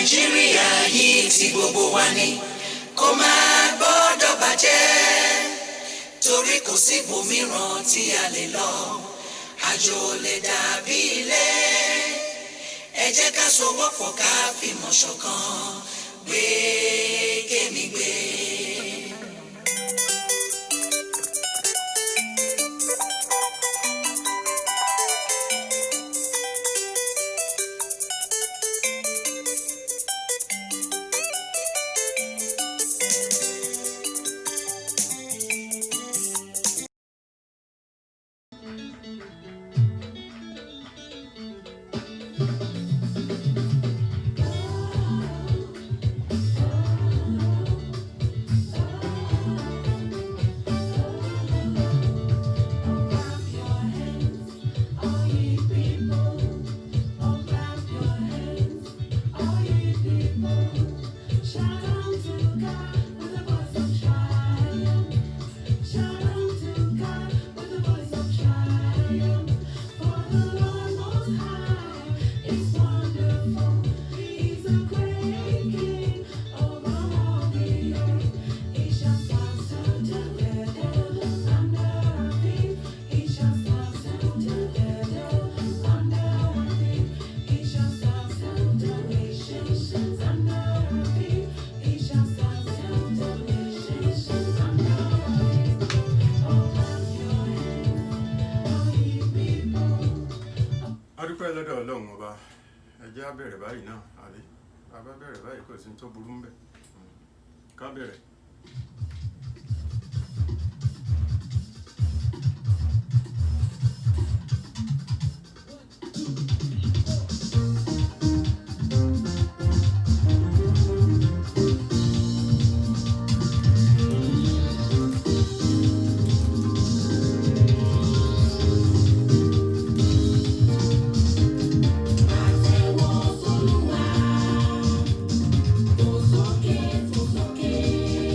Nàìjíríà yìí tí gbogbo wa ní kó má gbọ́dọ̀ bàjẹ́ torí kò sí ibòmíràn tí a lè lọ àjò lè dàbí ilé ẹ jẹ́ ká sowọ́pọ̀ ká fìmọ̀ ṣọ̀kan gbé kémi gbé. lọ́dọ̀ Ọlọ́run ọba ẹ jẹ́ á bẹ̀rẹ̀ báyìí náà àbí bàbá bẹ̀rẹ̀ báyìí kò sí tó burú ń bẹ̀ ká bẹ̀rẹ̀. Fò sókè,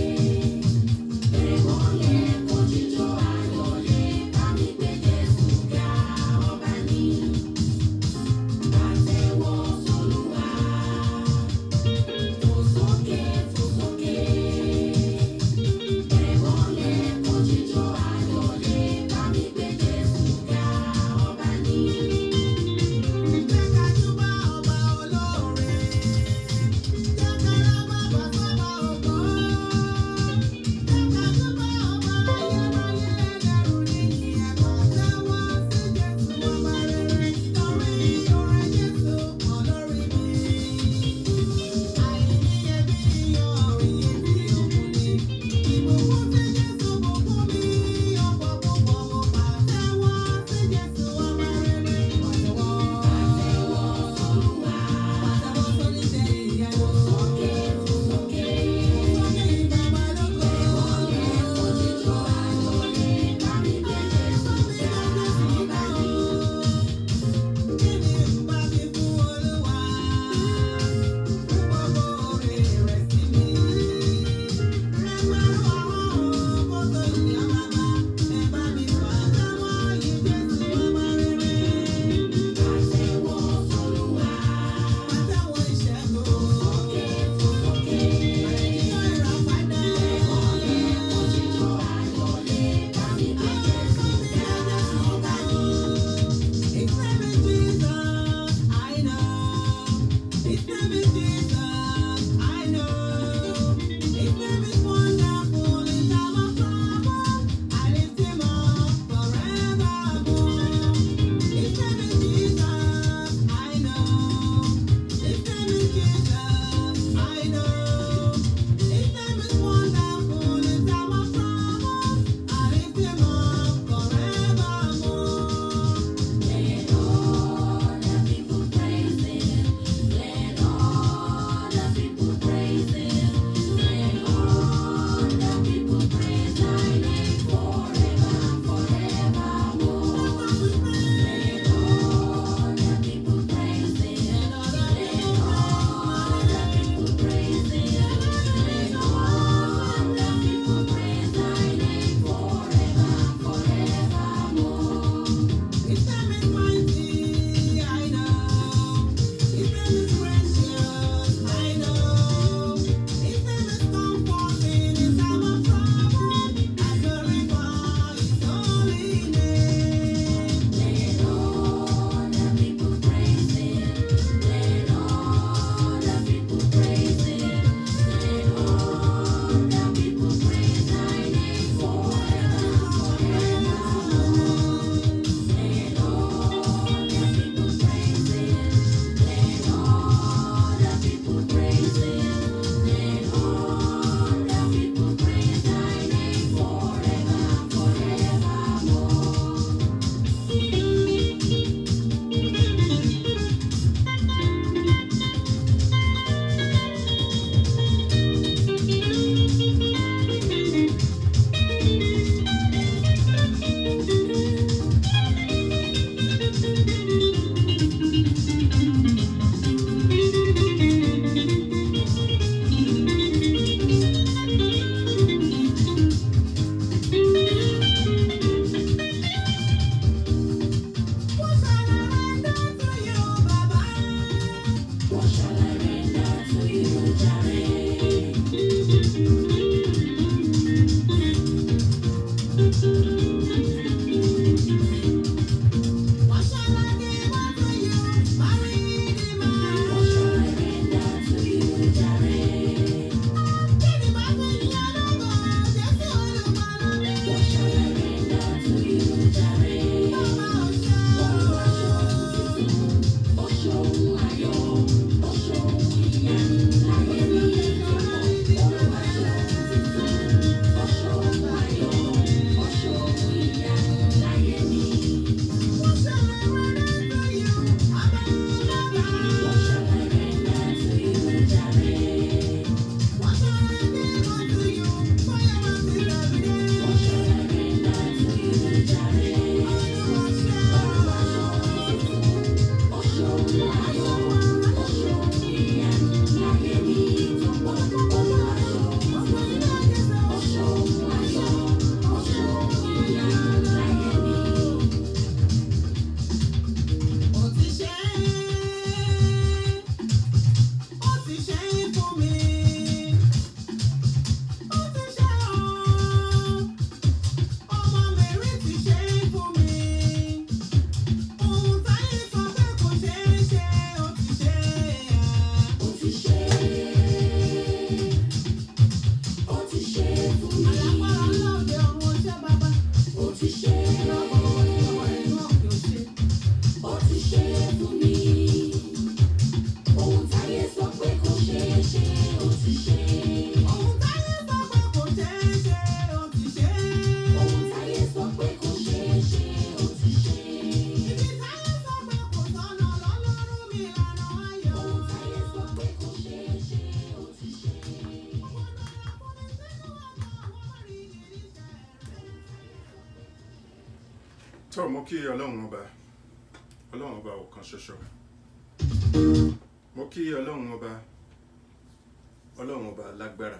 fún mi. Ohun táyé sọ pé kò ṣeé ṣe, ó ti ṣe. Ohun táyé sọ pé kò ṣeé ṣe, ó ti ṣe. Ohun táyé sọ pé kò ṣeé ṣe, ó ti ṣe. Ibi táyé sọ pé kò sọ̀nà lọ́lọ́run mi lànà ayọ̀. Ohun táyé sọ pé kò ṣeé ṣe, ó ti ṣe. tó mo kí ọlọ́run ọba ọ̀kan ṣoṣo mo kí ọlọ́run ọba lágbára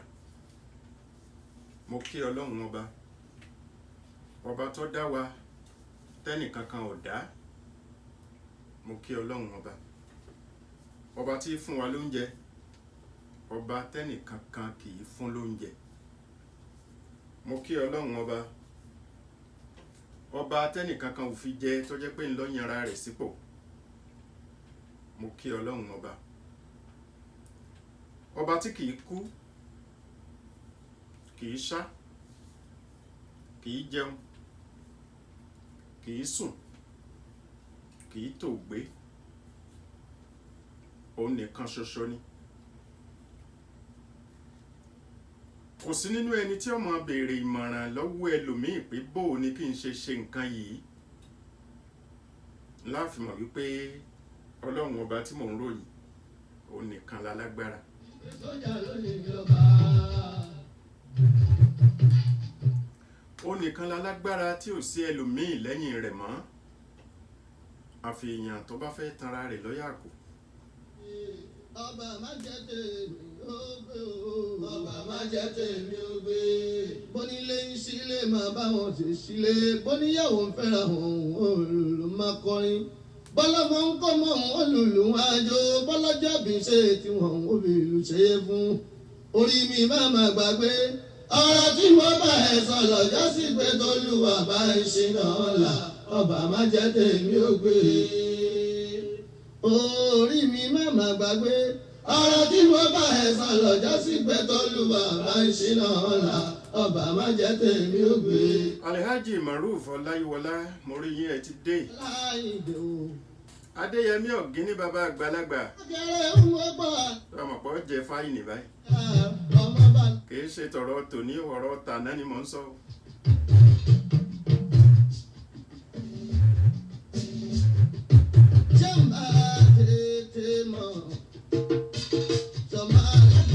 mo kí ọlọ́run ọba tó dá wa tẹ́nìkankan ò dá mo kí ọlọ́run ọba tí fún wa lóúnjẹ ọba tẹ́nìkankan kì í fún lóúnjẹ mo kí ọlọ́run ọba tẹ́nìkankan ò fi jẹ tó jẹ́ pé ńlọ yanra rẹ̀ sípò mo kí ọlọ́run ọba tí kìí kú kìí ṣá kìí jẹun kìí sùn kìí tòògbé òun nìkan ṣoṣo ni kò sí nínú ẹni tí ó máa béèrè ìmọ̀ràn lọ́wọ́ ẹlòmíì pé bóò ni kí n ṣe nǹkan yìí láàfin mọ̀ wípé ọlọ́run ọba tí mò ń ròyìn òun nìkan lálágbára. Òun nìkan lálágbára tí ò sí ẹlòmíì lẹ́yìn rẹ̀ mọ́ àfi èèyàn tó bá fẹ́ tanra rẹ̀ lọ́yà kù. Ọba má jẹ́ tèmi ó gbé o. Ọba má jẹ́ tèmi ó gbé. Bónílé ń sílé máa bá wọn ṣe sílé. Bóníyàwó ń fẹ́ra òun olùlù máa kọrin. Bọ́lọ́mọ ń kọ́ mọ́ òun olùlù wọn àjò. Bọ́lọ́jọ́ bí ṣe tí wọ́n ń wọ́bi ìlú ṣe é fún. Orí mi máa ma gbàgbé. Ọ̀rọ̀ tí mo bá ẹ sọ lọ́jọ́ sí pé tolúwa bá ń ṣìnà ọ̀la. Ọba má jẹ́ tèmi ó gbé. Orí mi má ma gbàgbé ọ̀rọ̀ tí mo bá ẹ sọ lọ́jọ́ sí pé tolúwa bá ń ṣìnà ọ̀la ọba má jẹ́ tèmi ó gbé. Alhaji Maruf Ọláyíwọlá mo rí yín ẹ ti dé. Láìdè o. Adéyẹmí Ọ̀gíní bàbá àgbàlagbà. Akẹ́rẹ́ ń wọ́ pọ̀. ọmọpọ̀ jẹ fáìní báyìí. Ọmọ bá. kìí ṣe tọ̀rọ̀ tòní ọ̀rọ̀ tàná ni mò ń sọ. Ṣé ń bá tètè mọ̀? Sọ̀mọ́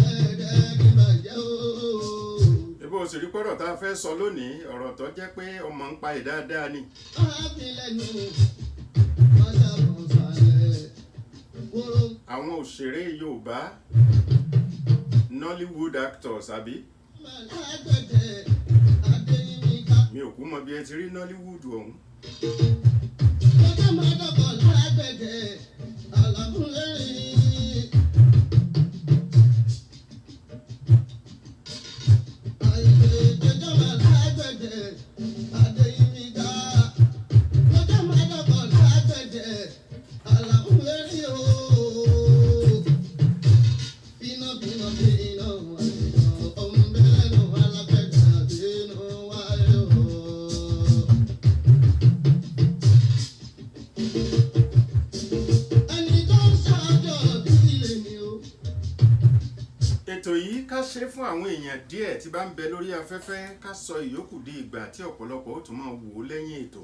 ẹ̀ẹ́dẹ́ kí n bàjẹ́ o. ibo òsèré pọ̀rọ̀ tá a fẹ́ sọ lónìí ọ̀rọ̀ tó jẹ́ pé ọmọ ń pa ẹ̀ dáadáa ni. àwọn òṣèré Yorùbá Nollywood actors àbí. mi ò kú mọ bí ẹ ti rí Nollywood ọ̀hún. ètò yìí ká ṣe fún àwọn èèyàn díẹ̀ tí bá ń bẹ lórí afẹ́fẹ́ ká sọ ìyókù di ìgbà tí ọ̀pọ̀lọpọ̀ ó tún máa wò ó lẹ́yìn ètò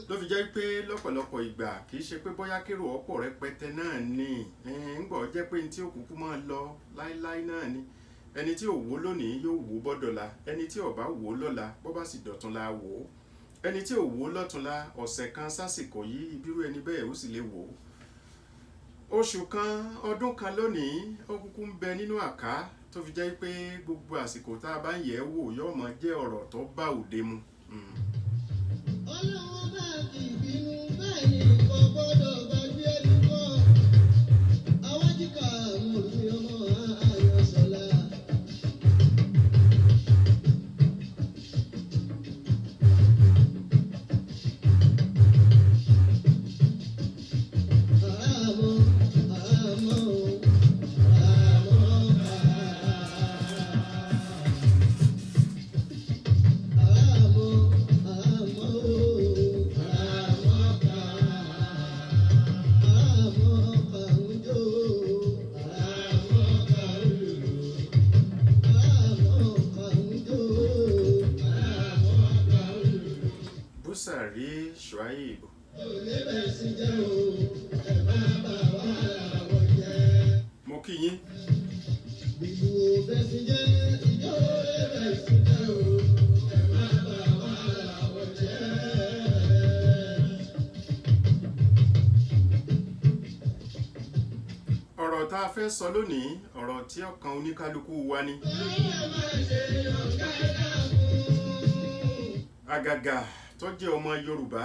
ló fi jẹ́ pé lọ́pọ̀lọpọ̀ ìgbà kì í ṣe pé bóyá kérò ọ̀pọ̀ rẹpẹtẹ náà ni ńgbọ́ jẹ́ pé ní tí òkùnkù máa lọ láíláí náà ni ẹni tí ò wò lónìí yóò wò bọ́dọ̀la ẹni tí ò bá wò lọ́la bó bá sì dọ̀túnla wò ó ẹni tí ò wò lọ́túnla ọ̀sẹ̀ kan sásìkò yìí ibírú ẹni bẹ́ẹ̀ ó sì lè wò ó oṣù kan ọdún kan lónìí ó kúkú ń bẹ nínú àká tó fi jẹ́ pé gbogbo àsìkò tá a bá ń yẹ̀ wò yóò máa jẹ́ ọ̀rọ̀ tó bá òde mu. Ọlọ́wọ́ bá kì í bínú bẹ́ẹ̀ ni kò gbọ́dọ̀ gbàgbé ẹni kan. Àwọn jíkà mọ̀ sí ọmọ Ayọ̀ṣọ́lá. ọ̀rọ̀ tá a fẹ́ sọ lónìí ọ̀rọ̀ tí ọkàn oníkálukú wa ni. Àgàgà tó jẹ́ ọmọ Yorùbá.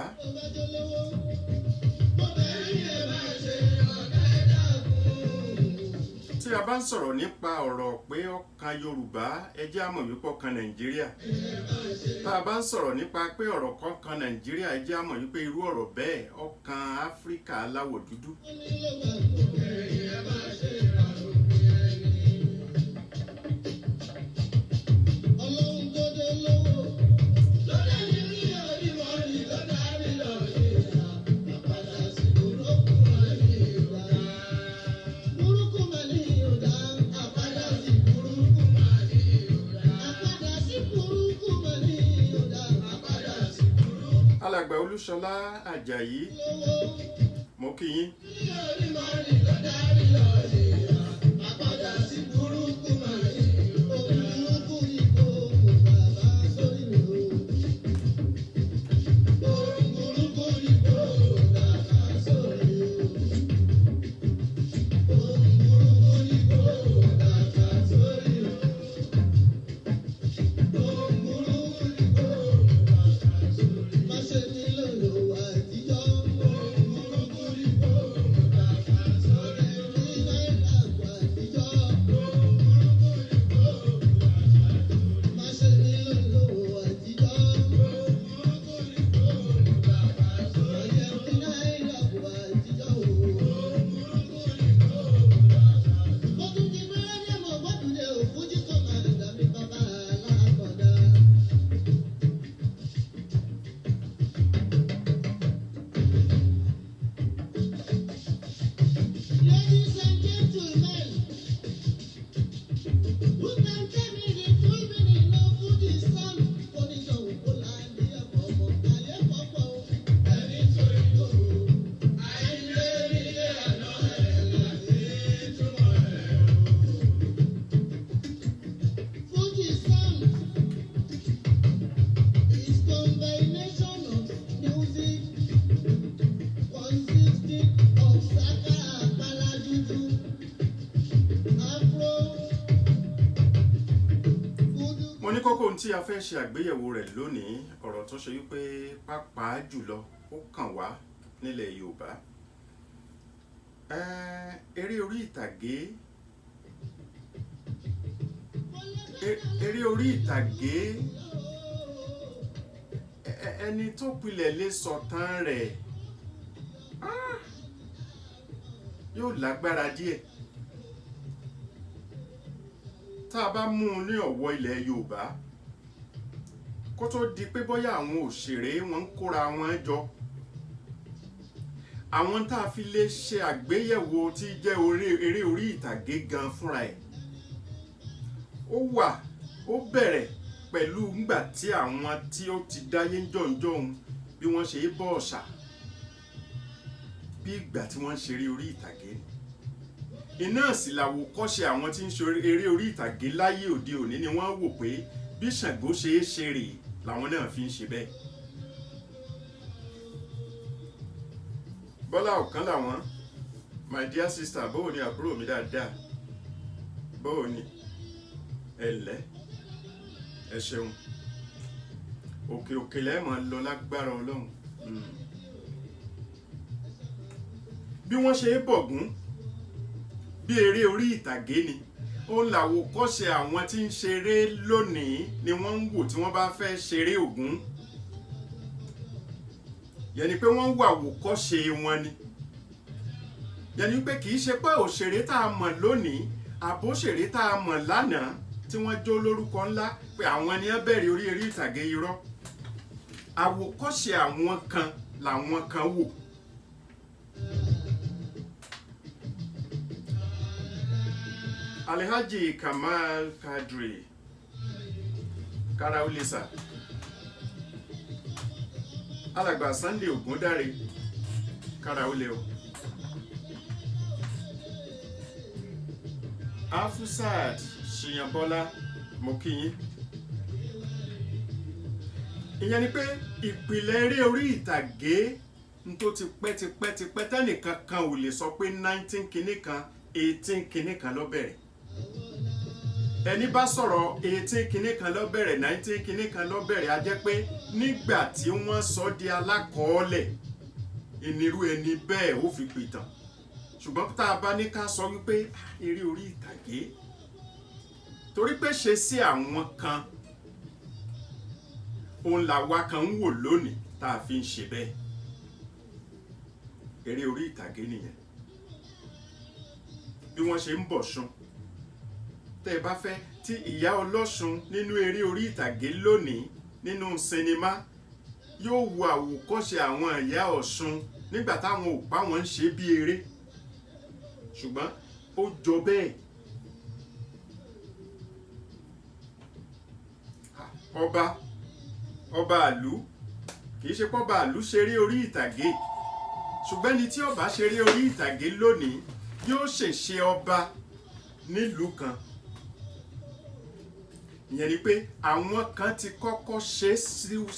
Tí a bá ń sọ̀rọ̀ nípa ọ̀rọ̀ pé ọkàn Yorùbá ẹ jẹ́ á mọ̀ wípé ọkàn Nàìjíríà. Tá a bá ń sọ̀rọ̀ nípa pé ọ̀rọ̀ kan kan Nàìjíríà ẹ jẹ́ á mọ̀ wípé irú ọ̀rọ̀ bẹ́ẹ̀ ọkàn Áfíríkà aláwọ̀ dúdú. Alàgbà Olúṣọlá Àjàyí mo kí yín. Tí a fẹ́ ṣe àgbéyẹ̀wò rẹ̀ lónìí ọ̀rọ̀ tó ṣe wípé pàápàá jùlọ ó kàn wá nílẹ̀ Yorùbá. Eré orí ìtàgé ẹni tó pilẹ̀ lè sọ̀tàn rẹ̀ yóò lágbára díẹ̀. Tá a bá mú un ní ọ̀wọ́ ilẹ̀ Yorùbá kó tó di pé bóyá àwọn òṣèré wọn ń kóra wọn jọ, àwọn tá a fi lè ṣe àgbéyẹ̀wò tí jẹ́ eré orí ìtàgé gan fúnra ẹ̀ ó bẹ̀rẹ̀ pẹ̀lú ńgbà tí àwọn tí ó ti dáyé jọ̀ǹjọ̀ǹ bí wọ́n ṣe bọ́ ọ̀ṣà bí ìgbà tí wọ́n ń ṣeré orí ìtàgé ni. Iná sì làwòkọ́ṣe àwọn tí ń ṣe eré orí ìtàgé láyé òde òní ni wọ́n wò pé bí Ṣàngó ṣe é ṣe rèé làwọn náà fi ń ṣe bẹ́ẹ̀. Bọ́lá ọ̀kan làwọn, my dear sister, bóò ni àbúrò mi dáadáa, bóò ni ẹ̀lẹ́ ẹ ṣeun, òkè òkè lẹ́ẹ̀mọ́ lọ lágbára Ọlọ́run. Bí wọ́n ṣe é bọ̀gún bí eré orí ìtàgé ni ó làwòkọ́ṣe àwọn tí ń ṣeré lónìí ni wọ́n ń wò tí wọ́n bá fẹ́ ṣeré Ògún. Yẹni pé wọ́n ń wò àwòkọ́ṣe wọn ni. Yẹni pé kì í ṣe pé òṣèré tá a mọ̀ lónìí àbóṣèré tá a mọ̀ lánàá tí wọ́n jó lórúkọ ńlá pé àwọn ni wọ́n bẹ̀rẹ̀ orí eré ìtàgé irọ́. Àwòkọ́ṣe àwọn kan làwọn kan wò. Alhaji Kamal Kadri Karaulisa, Alàgbà Sunday Ògúndáre Karaule o, Afusat Ṣìyànbọ́lá mo kí yín. Ìyẹn ni pé ìpìlẹ̀ eré orí ìtàgé tó ti pẹ́ tẹ́nìkan kan ò lè sọ pé 19 kìíní kan 18 kinní kan ló bẹ̀rẹ̀ ẹni bá sọ̀rọ̀ 18 kinní kan ló bẹ̀rẹ̀ 19 kinní kan ló bẹ̀rẹ̀ a jẹ́ pé nígbà tí wọ́n sọ di alákọ̀ọ́lẹ̀ ìnirú ẹni bẹ́ẹ̀ ó fi pìtàn ṣùgbọ́n tá a bá ní ká sọ wípé eré orí ìtàgé torí pé ṣe sí àwọn kan òun làwa kan ń wò lónìí tá a fi ń ṣe bẹ́ẹ̀ eré orí ìtàgé nìyẹn bí wọ́n ṣe ń bọ̀ṣun tẹ́ ẹ bá fẹ́ tí ìyá ọlọ́ṣun nínú eré orí ìtàgé lónìí nínú sinimá yóò wo àwòkọ́ṣe àwọn ìyá ọ̀ṣun nígbà táwọn òpá wọn ń ṣe bí eré ṣùgbọ́n ó jọ bẹ́ẹ̀ ọba àlú kìí ṣe pọ́ba àlú ṣeré orí ìtàgé ṣùgbọ́n ẹni tí ó bá ṣeré orí ìtàgé lónìí yóò ṣèṣe ọba nílùú kan ìyẹn ni pé àwọn kan ti kọ́kọ́ ṣe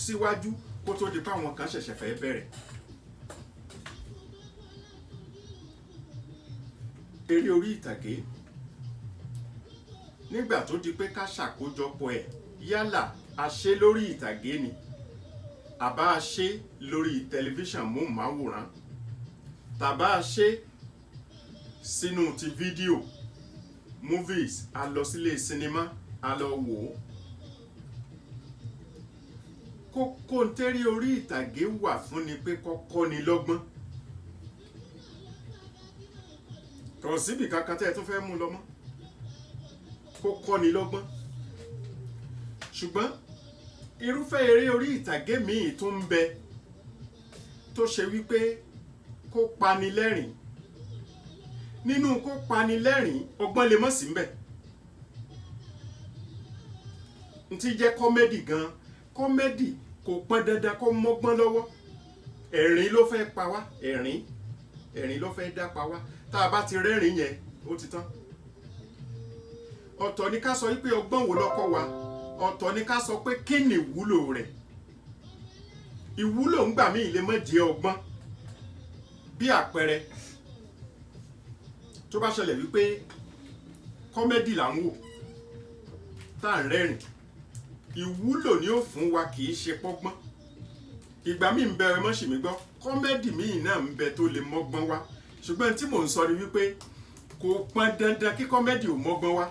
síwájú kó tó di pé àwọn kan ṣẹ̀ṣẹ̀ fẹ́ bẹ̀rẹ̀ eré orí ìtàgé nígbà tó di pé ká ṣàkójọpọ̀ ẹ̀ yálà a ṣe lórí ìtàgé ni àbá a ṣe lórí tẹlifíṣàn móhùnmáwòrán tàbá a ṣe sínú ti fídíò movies a lọ sílé sinimá a lọ wò ó kókó ntẹ́rí orí ìtàgé wà fún ni pé kọ́kọ́ ni lọ́gbọ́n kò síbì kankan tẹ́ ẹ tún fẹ́ mú lọ mọ́ kókọ́ ni lọ́gbọ́n ṣùgbọ́n irúfẹ́ eré orí ìtàgé míì tó ń bẹ tó ṣe wípé kó pani lẹ́rìn nínú kó pani lẹ́rìn ọgbọ́n lè mọ̀ sí ńbẹ̀ n ti jẹ́ kọ́mẹ́dì gan kọ́mẹ́dì kò pọn dandan kó mọ́gbọ́n lọ́wọ́ ẹ̀rín ló fẹ́ pa wá ẹ̀rín ló fẹ́ dá pa wá tá a bá ti rẹ́rìn yẹn ó ti tán ọ̀tọ̀ ni ká sọ wípé ọgbọ́n wo lọ́kọ́ wa ọ̀tọ̀ ni ká sọ pé kí ni ìwúlò rẹ̀ ìwúlò ńgbà míì lè má jẹ́ ọgbọ́n bí àpẹẹrẹ tó bá ṣẹlẹ̀ wípé kọ́mẹ́dì là ń wò tá à ń rẹ́rìn ìwúlò ni ó fún wa kì í ṣe pọ́gbọ́n ìgbà míì ń bẹ ẹ mọ́ ṣì mí gbọ́ kọ́mẹ́dì míì náà ń bẹ tó lè mọ́gbọ́n wá ṣùgbọ́n tí mò ń sọ ni wípé kò pọn dandan kí kọ́mẹ́dì ò mọ́gbọ́n wá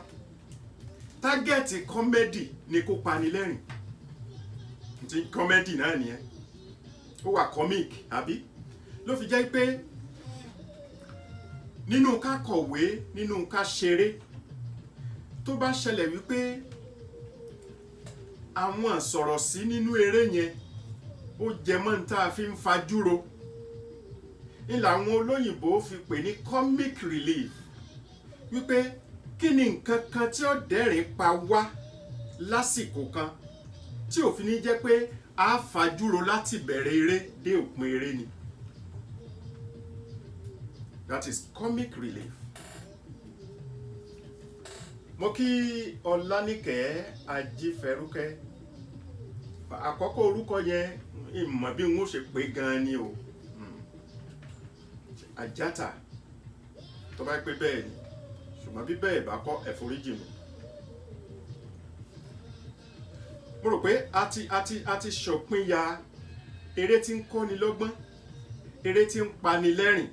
tágẹ́ẹ̀tì kọ́mẹ́dì ni kó pani lẹ́rìn tí kọ́mẹ́dì náà nìyẹn ó wà comic àbí ló fi jẹ́ pé nínú ká kọ̀wé nínú ká ṣeré tó bá ṣẹlẹ̀ wípé àwọn sọ̀rọ̀ sí nínú eré yẹn ó jẹ mọ́ ní tá a fi ń fajúro ní làwọn olóyìnbó fi pè ní comic relief wípé kí ni nǹkan kan tí ó dẹ́rìn pa wá lásìkò kan tí ò fi ní jẹ́ pé a fajúro láti bẹ̀rẹ̀ eré dé òpin eré ni that is comic relief. mo kí Ọláníkẹ́ Ajífẹ́rúkẹ́ àkọ́kọ́ orúkọ yẹn ìmọ̀ bí n ó ṣe pé gan ni o Àjàtà tó bá pé bẹ́ẹ̀ ni ṣùgbọ́n bí bẹ́ẹ̀ bá kọ́ ẹ̀foríjì mi mo rò pé a ti ṣòpinya eré tí ń kọ́ni lọ́gbọ́n eré tí ń pani lẹ́rìn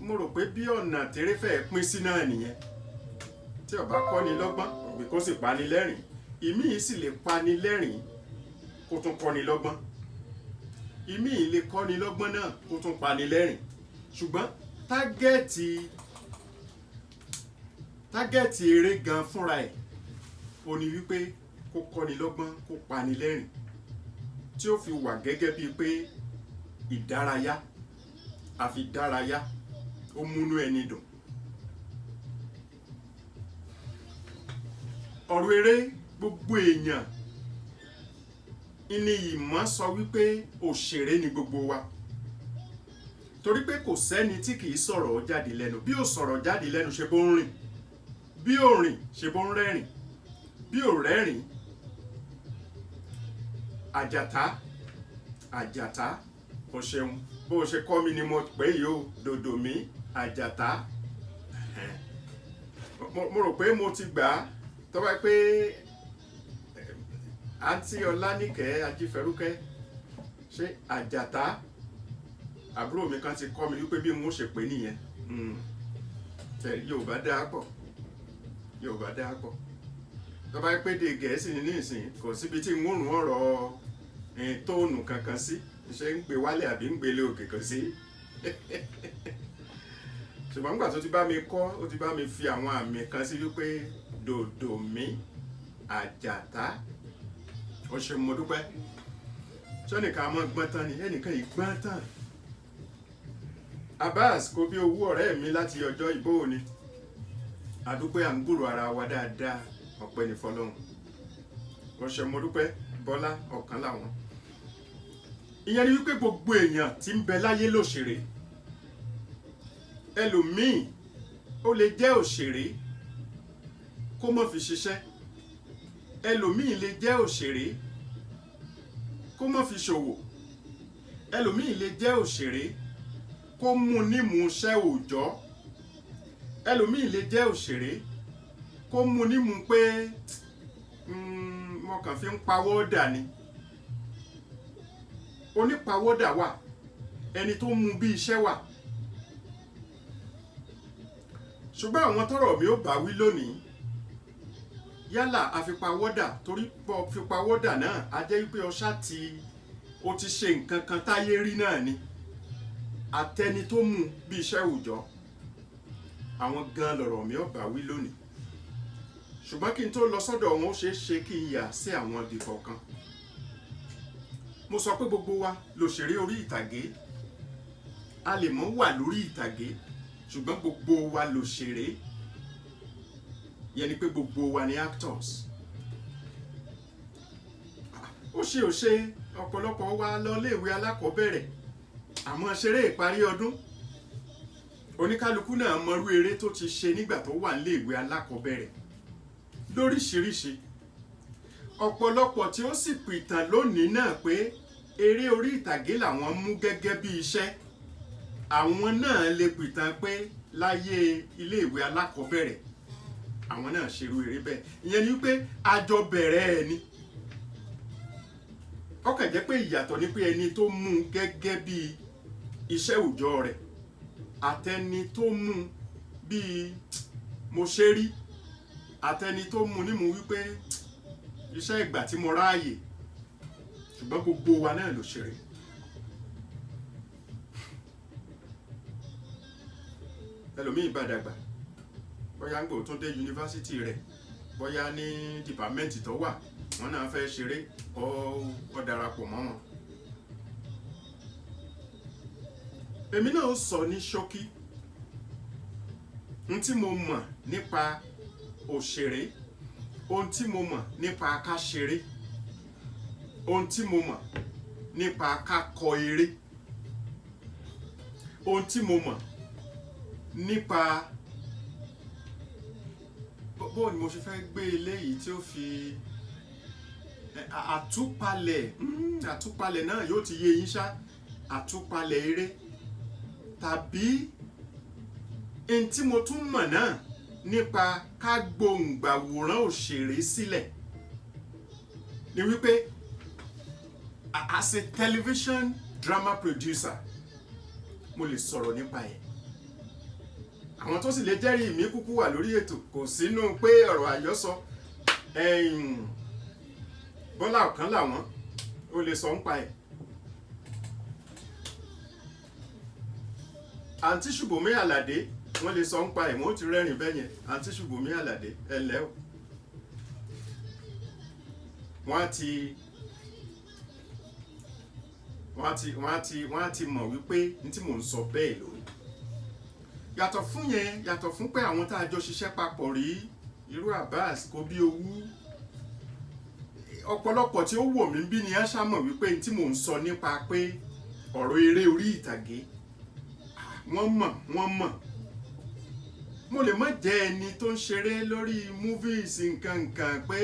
mo rò pé bí ọ̀nà tèrè fẹ́ pín sí náà nìyẹn tí ó bá kọ́ni lọ́gbọ́n òbí kó sì pani lẹ́rìn ìmíì sì lè pani lẹ́rìn kó tún kọ́ni lọ́gbọ́n ìmíì lè kọ́ni lọ́gbọ́n náà kó tún pani lẹ́rìn ṣùgbọ́n tágẹ́ẹ̀tì eré gan fúnra ẹ̀ ó ní wípé kó kọ́ni lọ́gbọ́n kó pani lẹ́rìn tí ó fi wà gẹ́gẹ́ bíi pé ìdárayá àfi dárayá ó múnú ẹni dùn. ọ̀rọ̀ eré gbogbo èèyàn ní ìmọ̀ sọ wípé òṣèré ni gbogbo wa torí pé kò sẹ́ni tí kìí sọ̀rọ̀ jáde lẹ́nu bí ó sọ̀rọ̀ jáde lẹ́nu ṣe bó ń rìn bí ó rìn ṣe bó ń rẹ́rìn bí ó rẹ́rìn Àjàtà o ṣeun bó o ṣe kọ́ mi ni mo pè yìí o dòdò mi Àjàtà mo rò pé mo ti gbà á tó bá pé àǹtí Ọlánìkẹ́ Ajífẹ́rúkẹ́ ṣé Àjàtá àbúrò mi kan ti kọ́ mi wípé bí mo ṣe pè nìyẹn Yorùbá dáa pọ̀ Yorùbá dáa pọ̀ tó bá pé de Gẹ̀ẹ́sì ní nísìn kò síbi tí ń rún ọ̀rọ̀ tóònù kankan sí ṣe ń gbé wálé àbí ń gbélé òkè kan sí ṣùgbọ́n nígbà tó ti bá mi kọ́ ó ti bá mi fi àwọn àmì kan sí wípé Dòdòmí Àjàtá ó ṣe mo dúpẹ́ ṣẹ́nìkan mọ́ gbọ́n tán ni ẹnìkan yìí gbọ́n tán Abbas kò bí owó ọ̀rẹ́ mi láti ọjọ́ ìbò ni àdúpẹ́ à ń gbúrò ara wa dáadáa ọpẹ́ ní fọ́lọ́run ó ṣe mo dúpẹ́ Bọ́lá ọ̀kan làwọn ìyẹn ni wípé gbogbo èèyàn tí ń bẹ láyé lòṣèré ẹlòmíì ó lè jẹ́ òṣèré kó má fi ṣiṣẹ́ ẹlòmíì lè jẹ́ òṣèré kó má fi ṣòwò ẹlòmíì lè jẹ́ òṣèré kó mú nímú iṣẹ́ òòjọ́ ẹlòmíì lè jẹ́ òṣèré kó mú nímú pé mo kàn fi ń pawọ́ dà ni onípawọ́dà wà ẹni tó mú bí iṣẹ́ wà ṣùgbọ́n àwọn tọ́rọ̀ mi ò bá wí lónìí yálà àfipawọ́dà torí pọ̀ fipawọ́dà náà a jẹ́ wípé ọṣá o ti ṣe nǹkan kan táyé rí náà ni àtẹni tó mú bí iṣẹ́ òòjọ́ àwọn gan lọ̀rọ̀ mi ò bá wí lónìí ṣùgbọ́n kí n tó lọ sọ́dọ̀ wọn ó ṣeé ṣe kí n yà sí àwọn ibì kọ̀ọ̀kan mo sọ pé gbogbo wa lòṣèré orí ìtàgé a lè mọ́ wà lórí ìtàgé ṣùgbọ́n gbogbo wa lòṣèré yẹn ni pé gbogbo wa ni actors ó ṣe ọ̀pọ̀lọpọ̀ wa lọ léèwé alákọ̀ọ́bẹ̀rẹ̀ àmọ́ ṣeré ìparí ọdún oníkálukú náà mọrú eré tó ti ṣe nígbà tó wà léèwé alákọ̀ọ́bẹ̀rẹ̀ lóríṣiríṣi ọ̀pọ̀lọpọ̀ tí ó sì pìtàn lónìí náà pé eré orí ìtàgé làwọn mú gẹ́gẹ́ bí iṣẹ́ àwọn náà lè pìtàn pé láyé iléèwé alákọ̀ọ́bẹ̀rẹ̀ àwọn náà ṣerú eré bẹ́ẹ̀ ìyẹn ni pé àjọ bẹ̀rẹ̀ ẹ̀ ni ó kàn jẹ́ pé ìyàtọ̀ ni pé ẹni tó mú gẹ́gẹ́ bí iṣẹ́ òòjọ́ rẹ̀ àtẹni tó mú bí mo ṣe rí àtẹni tó mú ní mo wípé iṣẹ́ ìgbà tí mo ráàyè ṣùgbọ́n gbogbo wa náà ló ṣeré ẹlòmíì bá dàgbà bóyá ń gbò tún dé yunifásitì rẹ̀ bóyá ní dìpámẹ́ǹtì tó wà wọ́n náà fẹ́ ṣeré ó darapọ̀ mọ́ wọn. èmi náà sọ ní ṣókí n tí mo mọ̀ nípa òṣèré ohun tí mo mọ̀ nípa ká ṣeré ohun tí mo mọ̀ nípa ká kọ eré ohun tí mo mọ̀ nípa bó ni mo ṣe fẹ́ gbé eléyìí tí ó fi àtúpalẹ̀ náà yóò ti yé yín ṣá àtúpalẹ̀ eré tàbí ohun tí mo tún mọ̀ náà nípa ká gbohùngbàwòrán òṣèré sílẹ̀ ni wípé as a television drama producer mo lè sọ̀rọ̀ nípa ẹ̀ àwọn tó sì lè jẹ́rìí mi kúkú wà lórí ètò kò sínú pé ọ̀rọ̀ àyọ́sọ Bọ́lá ọ̀kan làwọn ó lè sọ ń pa ẹ̀ àǹtí Ṣùbọ́mí Àlàdé wọ́n lè sọ ń pa ẹ̀ wọ́n ti rẹ́rìn bẹ́yẹn àǹtí Ṣùbọ́mí Àlàdé ẹ̀lẹ́ o wọ́n á ti mọ̀ wípé ní tí mò ń sọ bẹ́ẹ̀ lórí yàtọ̀ fún yẹn yàtọ̀ fún pé àwọn tá a jọ ṣiṣẹ́ papọ̀ rí irú Abbas kò bí owú ọ̀pọ̀lọpọ̀ tí ó wò mí bí ni á ṣàmọ̀ wípé ní tí mò ń sọ nípa pé ọ̀rọ̀ eré orí ìtàgé wọ́n mọ̀ mo lè má jẹ́ ẹni tó ń ṣeré lórí movies nǹkan pé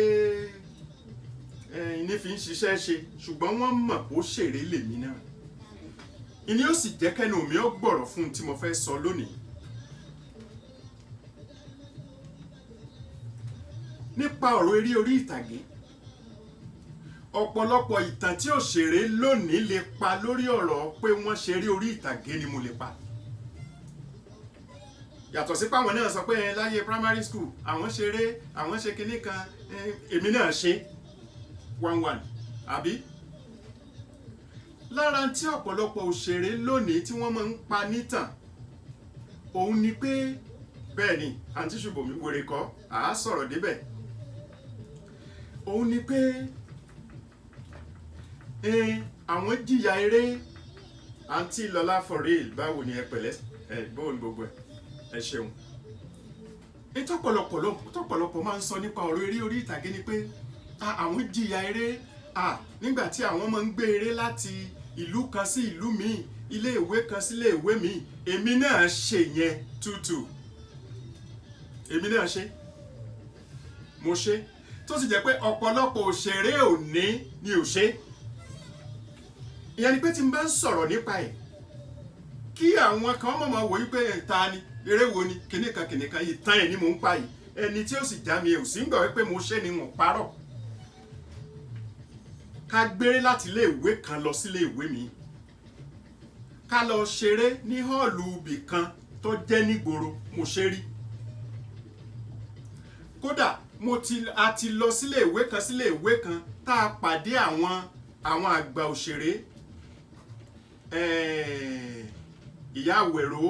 ní fi ń ṣiṣẹ́ ṣe ṣùgbọ́n wọ́n mọ̀ bó ṣeré lèmi náà ìní ó sì jẹ́ kẹ́nu mi ó gbọ̀rọ̀ fún tí mo fẹ́ sọ lónìí nípa ọ̀rọ̀ eré orí ìtàgé ọ̀pọ̀lọpọ̀ ìtàn tí òṣèré lónìí lè pa lórí ọ̀rọ̀ pé wọ́n ṣe eré orí ìtàgé ni mo lè pa yàtọ̀ sí pàwọn náà sọ pé láyé primary school àwọn ṣeré àwọn ṣe kinní kan èmi náà ṣe 1-1 àbí lára tí ọ̀pọ̀lọpọ̀ òṣèré lónìí tí wọ́n máa ń pa nítàn òun ni pé bẹ́ẹ̀ ni àǹtí Ṣùbọ̀mí wèrè kọ́ àá sọ̀rọ̀ débẹ̀ òun ni pé àwọn jìyà eré àǹtí Lọlá for real báwo ni ẹ pẹ̀lẹ́ bóun gbogbo ẹ ṣeun tọ́pọ̀lọpọ̀ máa ń sọ nípa ọ̀rọ̀ eré orí ìtàgé ni pé àwọn jìyà eré nígbà tí àwọn máa ń gbé eré láti ìlú kan sí ìlú míì ilé ìwé kan sí ilé ìwé míì èmi náà ṣe yẹn tútù èmi náà ṣe mo ṣe tó sì jẹ́ pé ọ̀pọ̀lọpọ̀ òṣèré òní ni ò ṣe ìyẹn ni pé tí n bá ń sọ̀rọ̀ nípa ẹ̀ kí àwọn kan mọ̀mọ́ wò wípé ta ni eré wo ni kìnìkan yìí tán ẹ̀ ni mò ń pa yìí ẹni tí ó sì já mi ò sí ń gbọ́ wípé mo ṣe ni wọ́n parọ́ ká gbé láti ilé ìwé kan lọ sí ilé ìwé mi ká lọ ṣeré ní họ́ọ̀lù ibì kan tó jẹ́ nígboro mo ṣe rí kódà a ti lọ sílé ìwé kan tá a pàdé àwọn àgbà òṣèré ìyá àwẹ̀rọ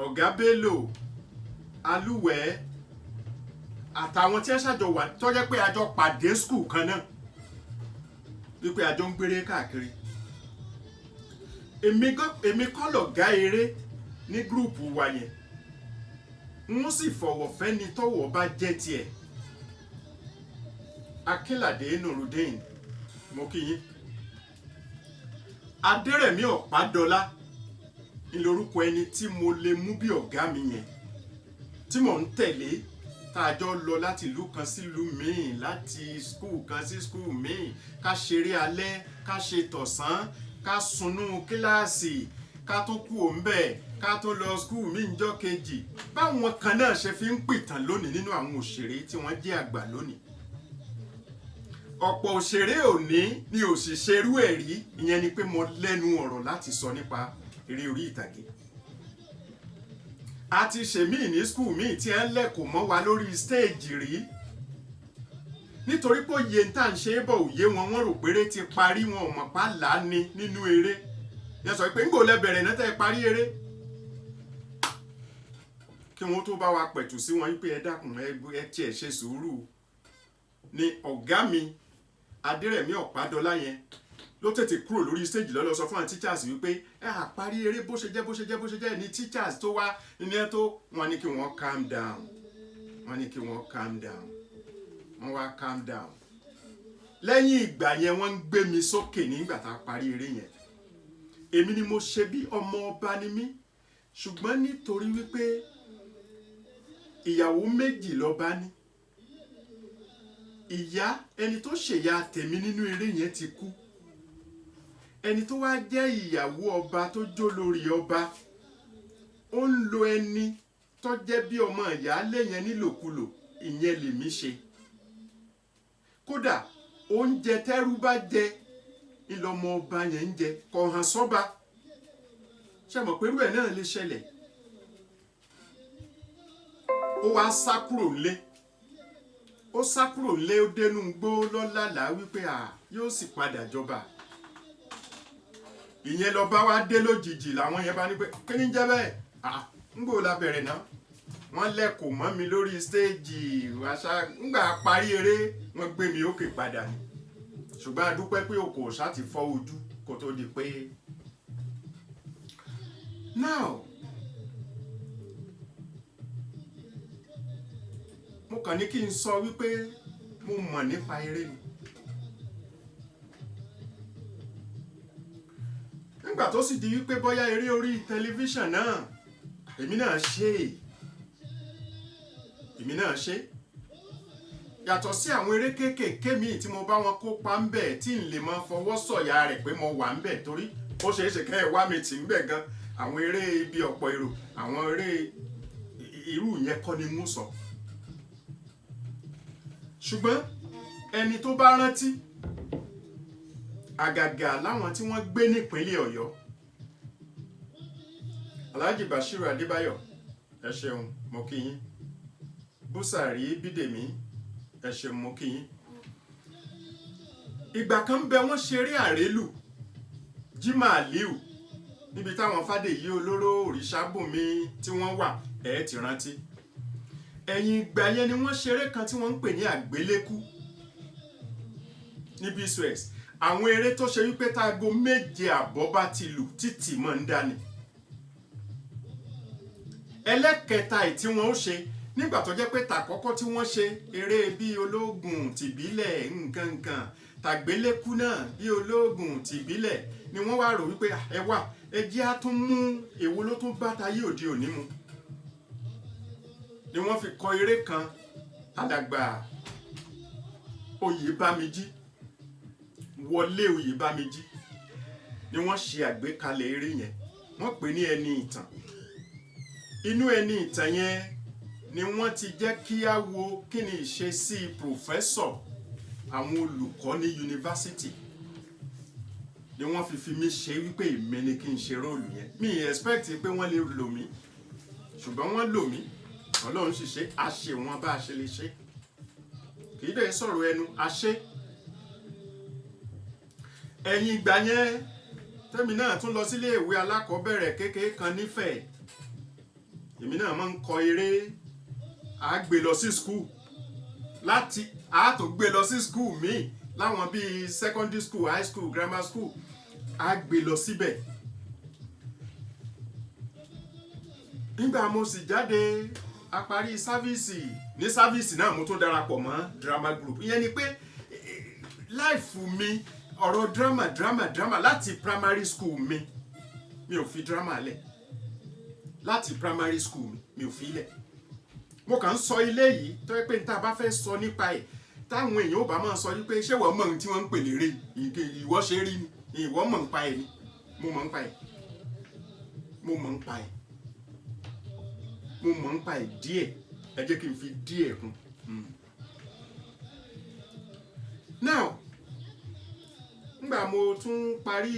ọ̀gá Bello alúwẹ̀ẹ́ àtàwọn tí ẹ ṣàjọ wà tó jẹ́ pé àjọ pàdé skul kan náà wípé àjọ ń gbére káàkiri èmi kọ́ lọ̀gá eré ní gúrùpù wa yẹn wọ́n sì fọ̀wọ̀ fẹ́ni tọ́wọ̀ bá jẹ́ tiẹ̀ Akínládé Nurudeen mo kí yín Adérẹ̀mí Ọ̀pádọlá ní lórúkọ ẹni tí mo lè mú bí ọ̀gá mi yẹn tí mò ń tẹ̀lé tá a jọ lọ láti ìlú kan sí ìlú míì láti skul kan sí skul míì ká ṣeré alẹ́ ká ṣe tọ̀sán ká sunú kíláàsì ká tó kú òǹbẹ̀ ká tó lọ skul míì níjọ́ kejì báwọn kan náà ṣe fi ń pìtàn lónìí nínú àwọn òṣèré tí wọ́n jẹ́ àgbà lónìí ọ̀pọ̀ òṣèré òní ni ò sì ṣerú ẹ̀ rí ìyẹn ni pé mo lẹ́nu ọ̀rọ̀ láti sọ nípa eré orí ìtàgé a ti ṣèmí ní skul míì tí ẹ ń lẹ́kọ̀ọ́ mọ́ wa lórí stéèjì rí nítorí pé òye ń tà ń ṣe é bọ̀ òye wọn wọ́n rò péré ti parí wọn ò mọ̀ pa láàánú nínú eré yẹn sọ pé ń gò lẹ́bẹ̀rẹ̀ náà tẹ́ parí eré kí wọ́n tó bá wa pẹ̀tù sí wọn pé ẹ dákun ẹ tiẹ̀ ṣe sùúrù ni ọ̀gá mi Adérẹ̀mí Ọ̀pádọlá yẹn ló tètè kúrò lórí stage lọ́lọ́ sọ fún àwọn teachers wípé àparí eré bó ṣe jẹ́ ní teachers tó wá ní ẹ tó wọ́n ní kí wọ́n calm down wọ́n wá calm down lẹ́yìn ìgbà yẹn wọ́n ń gbé mi sókè nígbà tá a parí eré yẹn èmi ni mo ṣe bí ọmọ ọba ni mí ṣùgbọ́n nítorí wípé ìyàwó méjì lọ́ba ní ìyá ẹni tó ṣèyá tèmi nínú eré yẹn ti kú ẹni tó wá jẹ́ ìyàwó ọba tó jó lórí ọba ó ń lo ẹni tó jẹ́ bí ọmọ ìyáálé yẹn nílòkulò ìyẹn lèmi ṣe kódà oúnjẹ tẹ́rú bá jẹ ìlọmọ ọba yẹn ń jẹ kò hàn sọ́ba ṣe mọ̀ pé irú ẹ̀ náà lè ṣẹlẹ̀ ó wá sá kúrò ńlé ó dénú gbó lọ́làlá wípé yóò sì padà jọba ìyẹn lọba wá dé lójijì làwọn yẹn bá ní pé kí ni jẹ́ bẹ́ẹ̀ ń gbò la bẹ̀rẹ̀ náà wọ́n lẹ́kọ̀ọ́ mọ́ mi lórí stéèjì àṣà ńgbà parí eré wọ́n gbé mi òkè padà ni ṣùgbọ́n a dúpẹ́ pé òkò ṣá ti fọ́ ojú kó tó di pé now mo kàn ní kí n sọ wípé mo mọ̀ nípa eré ni nígbà tó sì di wípé bóyá eré orí tẹlifíṣàn náà èmi náà ṣe yàtọ̀ sí àwọn eré kéékèèké míì tí mo bá wọn kópa ń bẹ̀ tí n lè máa fọwọ́ sọ̀yà rẹ̀ pé mo wà ń bẹ̀ torí ó ṣeé ṣe kẹ́ ẹ̀ wá mi tì ń bẹ̀ gan àwọn eré ibi ọ̀pọ̀ èrò àwọn eré irú yẹn kọ́ ni mú sọ ṣùgbọ́n ẹni tó bá rántí àgàgà láwọn tí wọ́n gbé nípínlẹ̀ Ọ̀yọ́, Alhaji Bashiru Adébáyọ̀, ẹ ṣeun mo kí yín. Búsàrí Bídèmí, ẹ ṣeun mo kí yín. Ìgbà kan bẹ wọ́n ṣeré àrélù Jimá Aliu níbi táwọn Fádèyí Olóró Òrìṣàbùnmi tí wọ́n wà, ẹ ti rántí. Ẹ̀yìn ìgbà yẹn ni wọ́n ṣeré kan tí wọ́n ń pè ní àgbélékú ní Bswes. Àwọn eré tó ṣe wípé táago 7:30 bá ti lù títì mọ́ ń dání. Ẹlẹ́kẹta tí wọ́n ó ṣe nígbà tó jẹ́ pé tàkọ́kọ́ tí wọ́n ṣe eré bí ológun tìbílẹ̀ nǹkankan, tàgbélékú náà bí ológun tìbílẹ̀ ni wọ́n wá rò wípé ẹ wà ẹ jẹ́ á tún mú èwo ló tún bá tayé òde òní mu, ni wọ́n fi kọ eré kan alàgbà Oyèbámijí, Wọlé Oyèbámijí ni wọ́n ṣe àgbékalẹ̀ eré yẹn, wọ́n pè ní Ẹni Ìtàn. Inú Ẹni Ìtàn yẹn ni wọ́n ti jẹ́ kí á wo kí ni ìṣesí pòfẹ́sọ̀ àwọn olùkọ́ ní yunifásitì, ni wọ́n fi mí ṣe wípé èmi ni kí n ṣe róòlù yẹn. Mi expect pé wọ́n lè lò mí, ṣùgbọ́n wọ́n lò mí. Ọlọ́run sì ṣe, a ṣe wọn bá a ṣe lè ṣe, kì í dẹ̀ sọ̀rọ̀ ẹnu, a ṣe. Ẹ̀yìn ìgbà yẹn tẹ́mi náà tún lọ sílé ìwé alákọ̀ọ́bẹ̀rẹ̀ kékeré kan nífẹ̀ẹ́, èmi náà máa ń kọ eré, a gbé lọ sí school, láti a tó gbé lọ sí school míì láwọn bíi secondary school, high school, grammar school, a gbé lọ síbẹ̀. Nígbà mo sì jáde, a parí sáfíìsì, ní sáfíìsì náà mo tún darapọ̀ mọ́ drama group. Ìyẹn ni pé láìfù mi ọ̀rọ̀ drama láti primary school mi ò fi drama lẹ̀. Láti primary school mi ò fi lẹ̀. Mo kàn ń sọ ilé yìí tó yẹ pé níta bá fẹ́ sọ nípa ẹ̀, táwọn èèyàn ò bá máa sọ wípé ṣé wọ́n mọ̀ ohun tí wọ́n ń pè lérè, ìwọ ṣe rí ni, ìwọ mọ̀ ń pa ẹ̀ ni. Mo mọ̀ ń pa ẹ̀, mo mọ̀ ń pa ẹ̀, mo mọ̀ ń pa ẹ̀ díẹ̀, ẹ jẹ́ kí n fi díẹ̀ kún. Now nígbà mo tún parí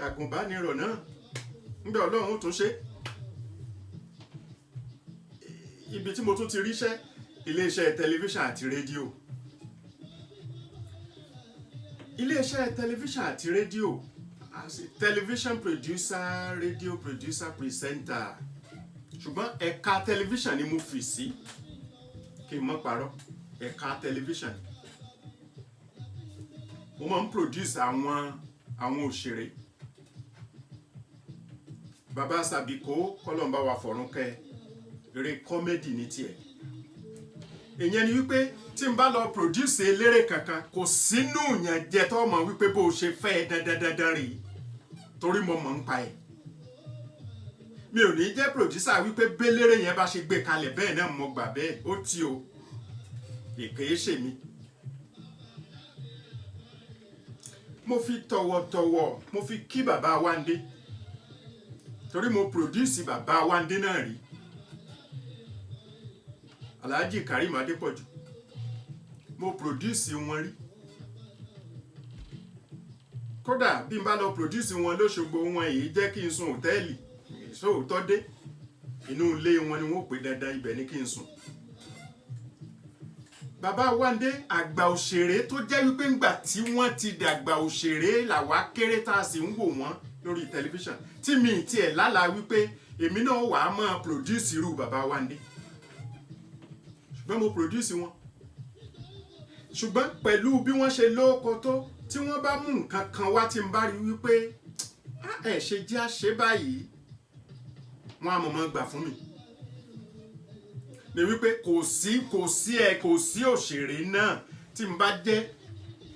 àgùnbánirọ̀ náà, nígbà Ọlọ́run ó tún ṣe, ibi tí mo tún ti ríṣẹ́, iléeṣẹ́ tẹlifíṣàn àti rédíò. Iléeṣẹ́ tẹlifíṣàn àti rédíò, television producer, radio producer, presenter. Ṣùgbọ́n ẹ̀ka tẹlifíṣàn ni mo fi sí, kí n má parọ́, ẹ̀ka tẹlifíṣàn. Mo máa ń produce àwọn òṣèré. Bàbá Sàbíkó kọ́lọ́mbà wa fọ̀run kẹ́, eré kọ́mẹ́dì ní tiẹ̀. Ìyẹn ni wípé tí n bá lọ produce eléré kankan, kò sínú yẹn jẹ tó mọ̀ wípé bó ṣe fẹ́ dandandandan rí, torí mo mọ̀ ń pa ẹ̀. Mi ò ní jẹ́ producer wípé béléré yẹn bá ṣe gbé kalẹ̀ bẹ́ẹ̀ náà mo gbà bẹ́ẹ̀, ó ti o, èké ṣe mi. Mo fi tọ̀wọ̀tọ̀wọ̀ mo fi kí bàbá Wándé, torí mo produce bàbá Wándé náà rí, Alhaji Karim Adépọ̀jù, mo produce wọn rí. Kódà bí n bá lọ produce wọn l'Óṣogbo, wọn èyí jẹ́ kí n sùn hòtẹ́ẹ̀lì, sóòótọ́ dé inú ilé wọn ni wọ́n pè dandan ibẹ̀ ní kí n sùn. Bàbá Wándé àgbà òṣèré tó jẹ́ wípé ńgbà tí wọ́n ti dàgbà òṣèré làwa kéré tá a sì ń wò wọ́n lórí tẹlifíṣàn, tí mi tiẹ̀ lálàá wípé èmi náà wàá máa produce irú bàbá Wándé, ṣùgbọ́n mo produce wọn. Ṣùgbọ́n pẹ̀lú bí wọ́n ṣe lóko tó, tí wọ́n bá mú nǹkan kan wá tí n bá rí wípé ẹ ṣe jẹ́ àṣẹ báyìí, wọ́n á mọ̀mọ́ gbà fún mi. Ni wípé kò sí òṣèré náà tí n bá jẹ́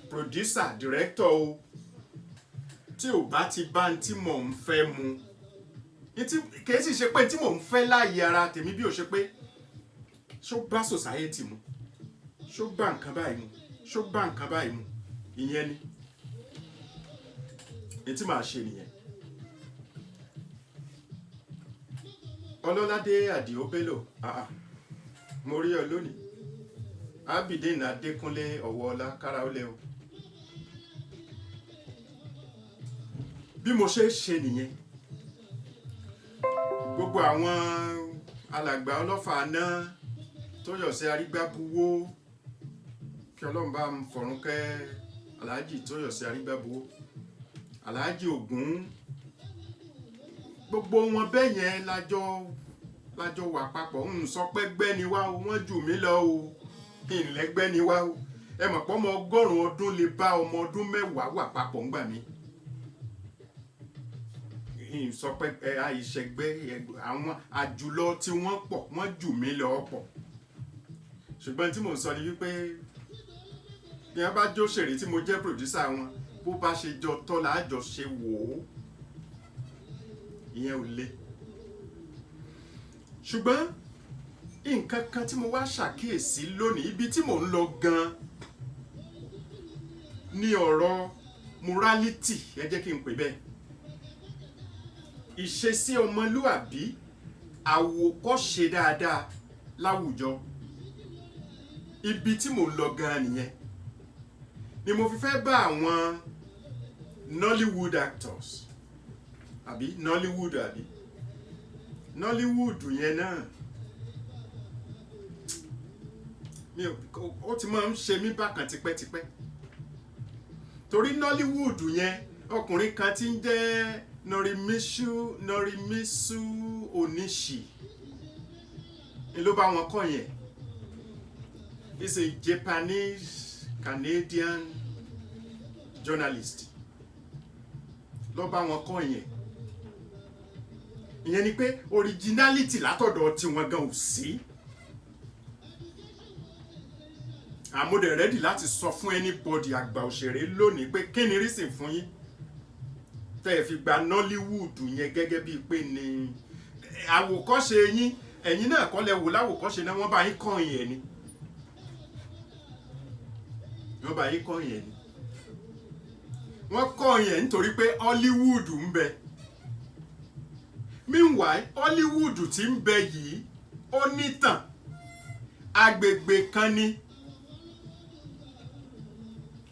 producer, director o, tí ò bá ti bá ń tí mò ń fẹ́ mu. Kìí sì ṣe pé tí mò ń fẹ́ láàyè ara tèmi, bí ó ṣe pé ṣó bá society mu, ṣó bá nǹkan báyìí mu, ṣó bá nǹkan báyìí mu, ìyẹn ni èyí tí màá ṣe nìyẹn. Ọlọ́ládé Àdìó Bello, mo rí ọ lónìí. Abidin Adékúnlé Ọ̀wọ́ọlá káraólé o. Bí mo ṣe ṣe nìyẹn. Gbogbo àwọn alàgbà ọlọ́fà náà Tóyọ̀sí Arígbábuwó kí Ọlọ́run bá ń fọ̀run kẹ́ Alhaji Tóyọ̀sí Arígbábuwó, Alhaji Ògún, gbogbo wọn bẹ́ẹ̀ yẹn lájọ wà papọ̀. Ń sọ pé gbẹ́ni wá o, wọ́n jù mí lọ o, ìlẹ́gbẹ́ ni wá o. Ẹ mọ̀ pé ọmọ 100 ọdún lè bá ọmọ ọdún 10 wà papọ̀ ńgbà mí. Sọ pé àìṣègbè àwọn àjùlọ tí wọ́n pọ̀, wọ́n jù mí lọ pọ̀. Ṣùgbọ́n tí mò ń sọ ni wípé bí wọ́n bá jó ṣèré tí mo jẹ́ pòdúsà wọn, bó bá ṣe jọ tọ́ láàjọ ṣe wò ó, ìyẹn ò le. Ṣùgbọ́n nǹkan kan tí mo wá ṣàkíyèsí lónìí, ibi tí mò ń lọ gan ní ọ̀rọ̀ morality, ẹ jẹ́ kí n pè bẹ́ẹ̀. Ìṣesí ọmọlúàbí, àwòkọ́ṣe dáadáa láwùjọ. Ibi tí mò ń lọ gan nìyẹn. Ni mo fi fẹ́ bá àwọn Nollywood actors àbí Nollywood yẹn náà ó ti máa ń ṣe mí bákan tipẹ́tipẹ́. Torí Nollywood yẹn ọkùnrin kan tí ń jẹ́ Norimisu Onishi ló bá wọn kọ́ yẹn. He's a Japanese Canadian journalist. Ló bá wọn kọ́ yẹn. Ìyẹn ni pé originality látọ̀dọ̀ tí wọ́n gan ò sí. Àmúdẹ̀ ready láti sọ fún anybody àgbà òṣèré lónìí pé kí ni reason fún yín tẹ́ ẹ fi gba Nollywood yẹn gẹ́gẹ́ bíi pé ní àwòkọ́ṣe yín. Ẹ̀yin náà kọ́ lẹ wò láwòkọ́ṣe náà, wọ́n bá yín kọ́ yẹn ni. Wọ́n bá yín kọ́ yẹn ni. Wọ́n kọ́ yẹn nítorí pé Hollywood ń bẹ. Meanwhile, Hollywood tí ń bẹ yìí ó nítàn. Agbègbè kan ní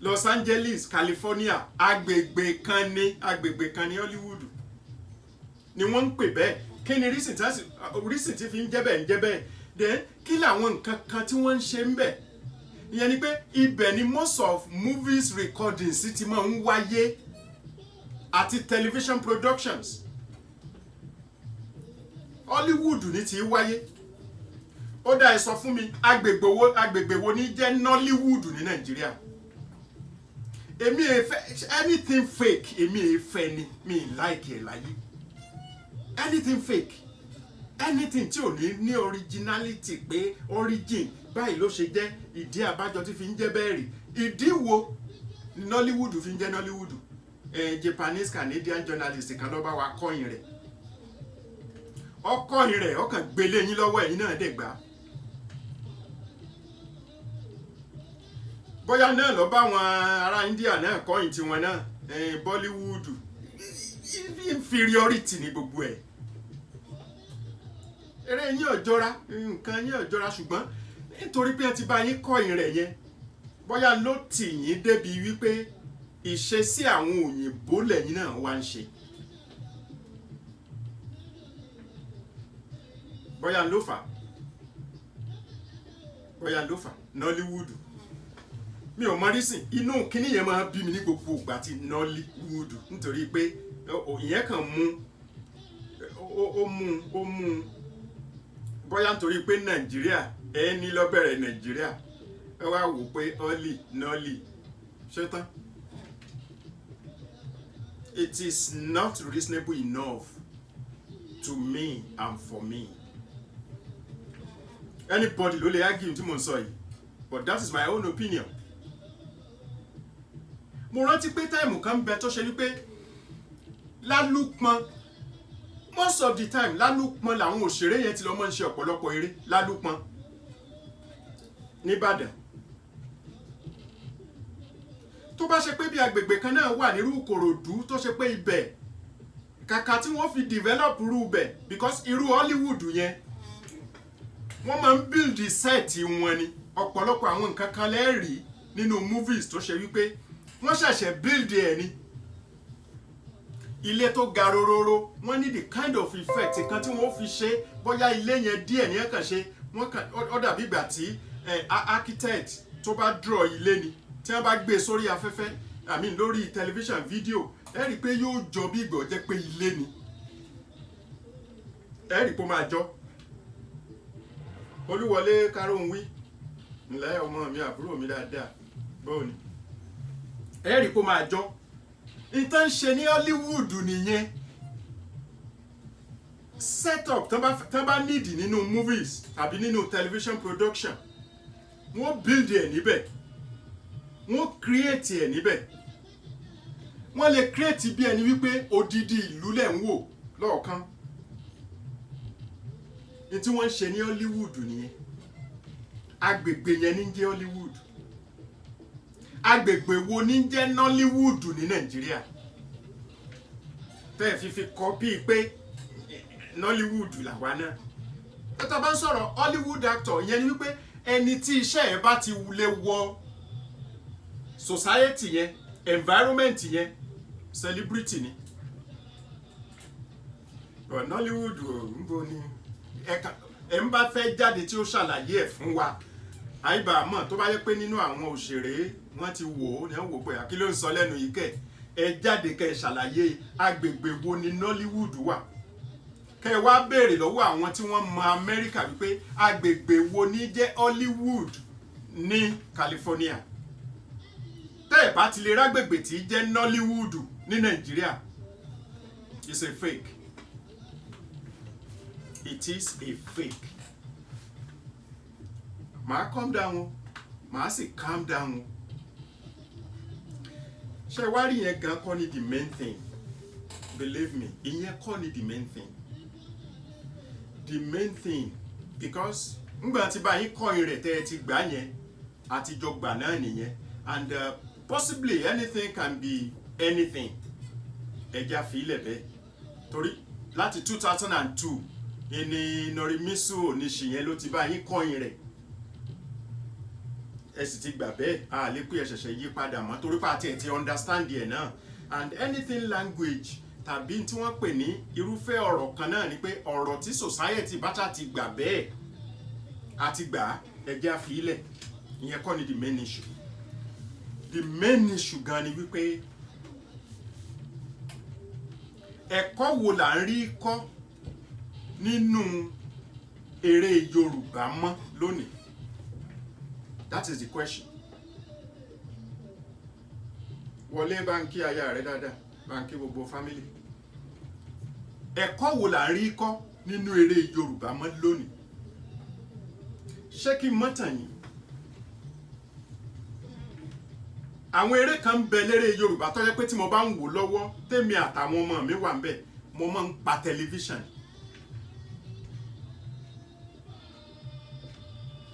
Los Angeles, California, agbègbè kan ní Hollywood ni wọ́n ń pè bẹ́ẹ̀. Kí ni reason tí fi ń jẹ́ bẹ́ẹ̀ then kí làwọn nǹkan kan tí wọ́n ń ṣe ń bẹ̀. Ìyẹn ni pé ibẹ̀ ni most of movies recordings ti máa ń wáyé àti television productions. Hollywood ní ti wáyé. Ó dá ẹ sọ fún mi agbègbè wo ní jẹ́ Nollywood ní Nàìjíríà. Èmi ẹ fẹ́ anything fake, èmi ẹ fẹ́ ni mi like ẹ láyé. Anything fake, anything tí ò ní originality pé origin báyìí ló ṣe jẹ́, ìdí àbájọ tí fi ń jẹ́ bẹ́ẹ̀ rí. Ìdí wo Nollywood fi ń jẹ́ Nollywood? Japanese Canadian journalist kan ló bá wa kọ́yìn rẹ̀. Ọkọ́yìn rẹ̀ ọkàn gbélé yín lọ́wọ́ ẹ̀yin náà dẹ̀ gbà. Bóyá náà lọ bá àwọn ará India náà kọ́yìn tiwọn náà, Bollywood. Inferiority ni gbogbo ẹ̀. Eré yín ò jọra, nǹkan yín ò jọra, ṣùgbọ́n nítorí pé ẹ ti bá yín kọ́yìn rẹ̀ yẹn, bóyá ló tì yín débi wípé ìṣesí àwọn òyìnbó lẹ́yìn náà wá ń ṣe. Bóyá ló fà Nollywood. Mi ò mọ rísìn, inú kíní yẹn máa bí mi ní gbogbo ìgbà tí Nollywood, nítorí pé ìyẹn kan ó mú bóyá nítorí pé Nàìjíríà ẹni ló bẹ̀rẹ̀ Nàìjíríà ẹ wá wò pé Nolly ṣé tán. It is not reasonable enough to me and for me. Anybody ló lè argue tí mo ń sọ yìí, but that is my own opinion. Mo rántí pé táìmù kan bẹ tó ṣe wípé Lálùpọ̀n, most of the time Lálùpọ̀n làwọn òṣèré yẹn ti lọ mọ́ ń ṣe ọ̀pọ̀lọpọ̀ eré. Lálùpọ̀n nìbàdàn. Tó bá ṣe pé bí agbègbè kan náà wà nírú Ìkòròdú tó ṣe pé ibẹ̀ kàkà tí wọ́n fi develop irú bẹ̀, because irú Hollywood yẹn wọ́n máa ń build set wọn ni. ọ̀pọ̀lọpọ̀ àwọn nǹkan kan lẹ́ẹ̀rí nínú movies tó ṣe wípé wọ́n ṣẹ̀ṣẹ̀ build ẹ̀ ni ilé tó ga rororo wọ́n ní the kind of effect kan tí wọ́n fi ṣe bóyá ilé yẹn díẹ̀ ní ẹ̀kan ṣe wọ́n kàn ó dàbí ìgbà tí architect tó bá draw ilé ni tí wọ́n bá gbé sórí afẹ́fẹ́ lórí television video ẹ rí i pé yóò jọ bí ìgbà jẹ́ pé ilé ni ẹ rí i pé ó máa jọ Olúwọlé Karùn wí ńlẹ́ ọmọ mi àbúrò mi dáadáa bọ́ọ̀ ni ẹ rí i pé ó máa jọ ìtàn ṣe ní Hollywood nìyẹn setup tán bá need nínú movies tàbí nínú television production wọ́n build ẹ̀ níbẹ̀ wọ́n create ẹ̀ níbẹ̀ wọ́n lè create bí ẹni wípé odidi ìlú lẹ̀ ń wò lọ́ọ̀kan ní tí wọ́n ń ṣe ní Hollywood nìyẹn agbègbè yẹn ní jẹ́ Hollywood agbègbè wo ní jẹ́ Nollywood ní Nàìjíríà tẹ́ fi kọ́pì pé Nollywood làwa náà tó bá ń sọ̀rọ̀ Hollywood actor yẹn ni wípé ẹni tí iṣẹ́ ẹ̀ bá ti lè wọ society yẹn environment yẹn celebrity ni but Nollywood ń bo ni ẹ ń bá fẹ́ jáde tí ó ṣàlàyé ẹ̀ fún wa àìbá mọ̀ tó bá yẹ pé nínú àwọn òṣèré wọ́n ti wò ó ní wọ́n wò pé kí ló ń sọ lẹ́nu yìí kẹ̀ ẹ jáde kẹ́ ẹ ṣàlàyé agbègbè wo ni Nollywood wà kẹ́ ẹ wá béèrè lọ́wọ́ àwọn tí wọ́n mọ Amẹ́ríkà wípé agbègbè wo ni jẹ́ Hollywood ní California tẹ́ ẹ bá ti lè rágbègbè tí jẹ́ Nollywood ní Nàìjíríà it's a fake it is a fake màá calm down màá sì calm down ṣe wá rí yẹn gan kọ́ ni the main thing believe me ìyẹn kọ́ ni the main thing because ngbà tí báyìí kọ́ rẹ̀ tẹ́ ẹ ti gbà yẹn àtijọ́ gbà náà nìyẹn and possibly anything can be anything ẹja fi ilẹ̀ bẹ́ẹ̀ torí láti 2002 ìní Nọ̀rìmísù Oníṣìyẹn ló ti báyìí kọ́ rẹ̀ ẹ sì ti gbà bẹ́ẹ̀ a lè pé ẹ ṣẹ̀ṣẹ̀ yí padà mọ́ torí pé àti ẹ̀ ti understand ẹ̀ náà and anything language tàbí tí wọ́n pè ní irúfẹ́ ọ̀rọ̀ kan náà ni pé ọ̀rọ̀ tí society bá ṣá ti gbà bẹ́ẹ̀ àti gbà ẹ̀jẹ̀ àfihìlẹ̀ ìyẹn kọ́ ni the main issue gan ni wípé ẹ̀kọ́ wo là ń rí kọ́ nínú eré Yorùbá mọ́ lónìí. That is the question. Wọlé bá ń kí aya rẹ̀ dáadáa, bá ń kí gbogbo family. Ẹ̀kọ́ wo là ń rí kọ́ nínú eré Yorùbá mọ́ lónìí? Ṣé kí n mọ̀ tàn yín? Àwọn eré kan bẹ léré Yorùbá tó jẹ́ pé tí mo bá ń wò lọ́wọ́, tèmi àtàwọn ọmọ mi wà ńbẹ̀, mo máa ń pa tẹlifíṣàn.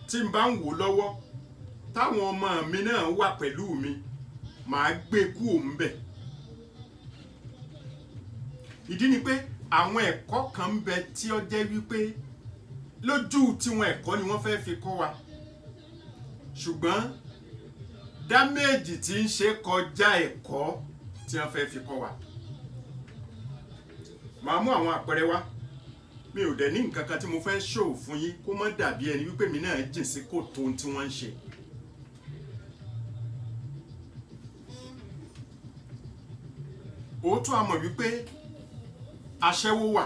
Tí n bá ń wò lọ́wọ́, táwọn ọmọ mi náà wà pẹ̀lú mi màá gbé kúrò ńbẹ̀. Ìdí ni pé àwọn ẹ̀kọ́ kan ń bẹ tí ó jẹ́ wípé lójú tiwọn ẹ̀kọ́ ni wọ́n fẹ́ fi kọ́ wa ṣùgbọ́n dáméèjì tí ń ṣe kọjá ẹ̀kọ́ tí wọ́n fẹ́ fi kọ́ wa. Màá mú àwọn àpẹẹrẹ wá mi ò dẹ̀ ní nǹkan kan tí mo fẹ́ show fún yín kó má dàbí ẹni wípé mi náà jìn sí kòtò tí wọ́n ń ṣe. Òótọ́ a mọ̀ wípé aṣẹ́wó wà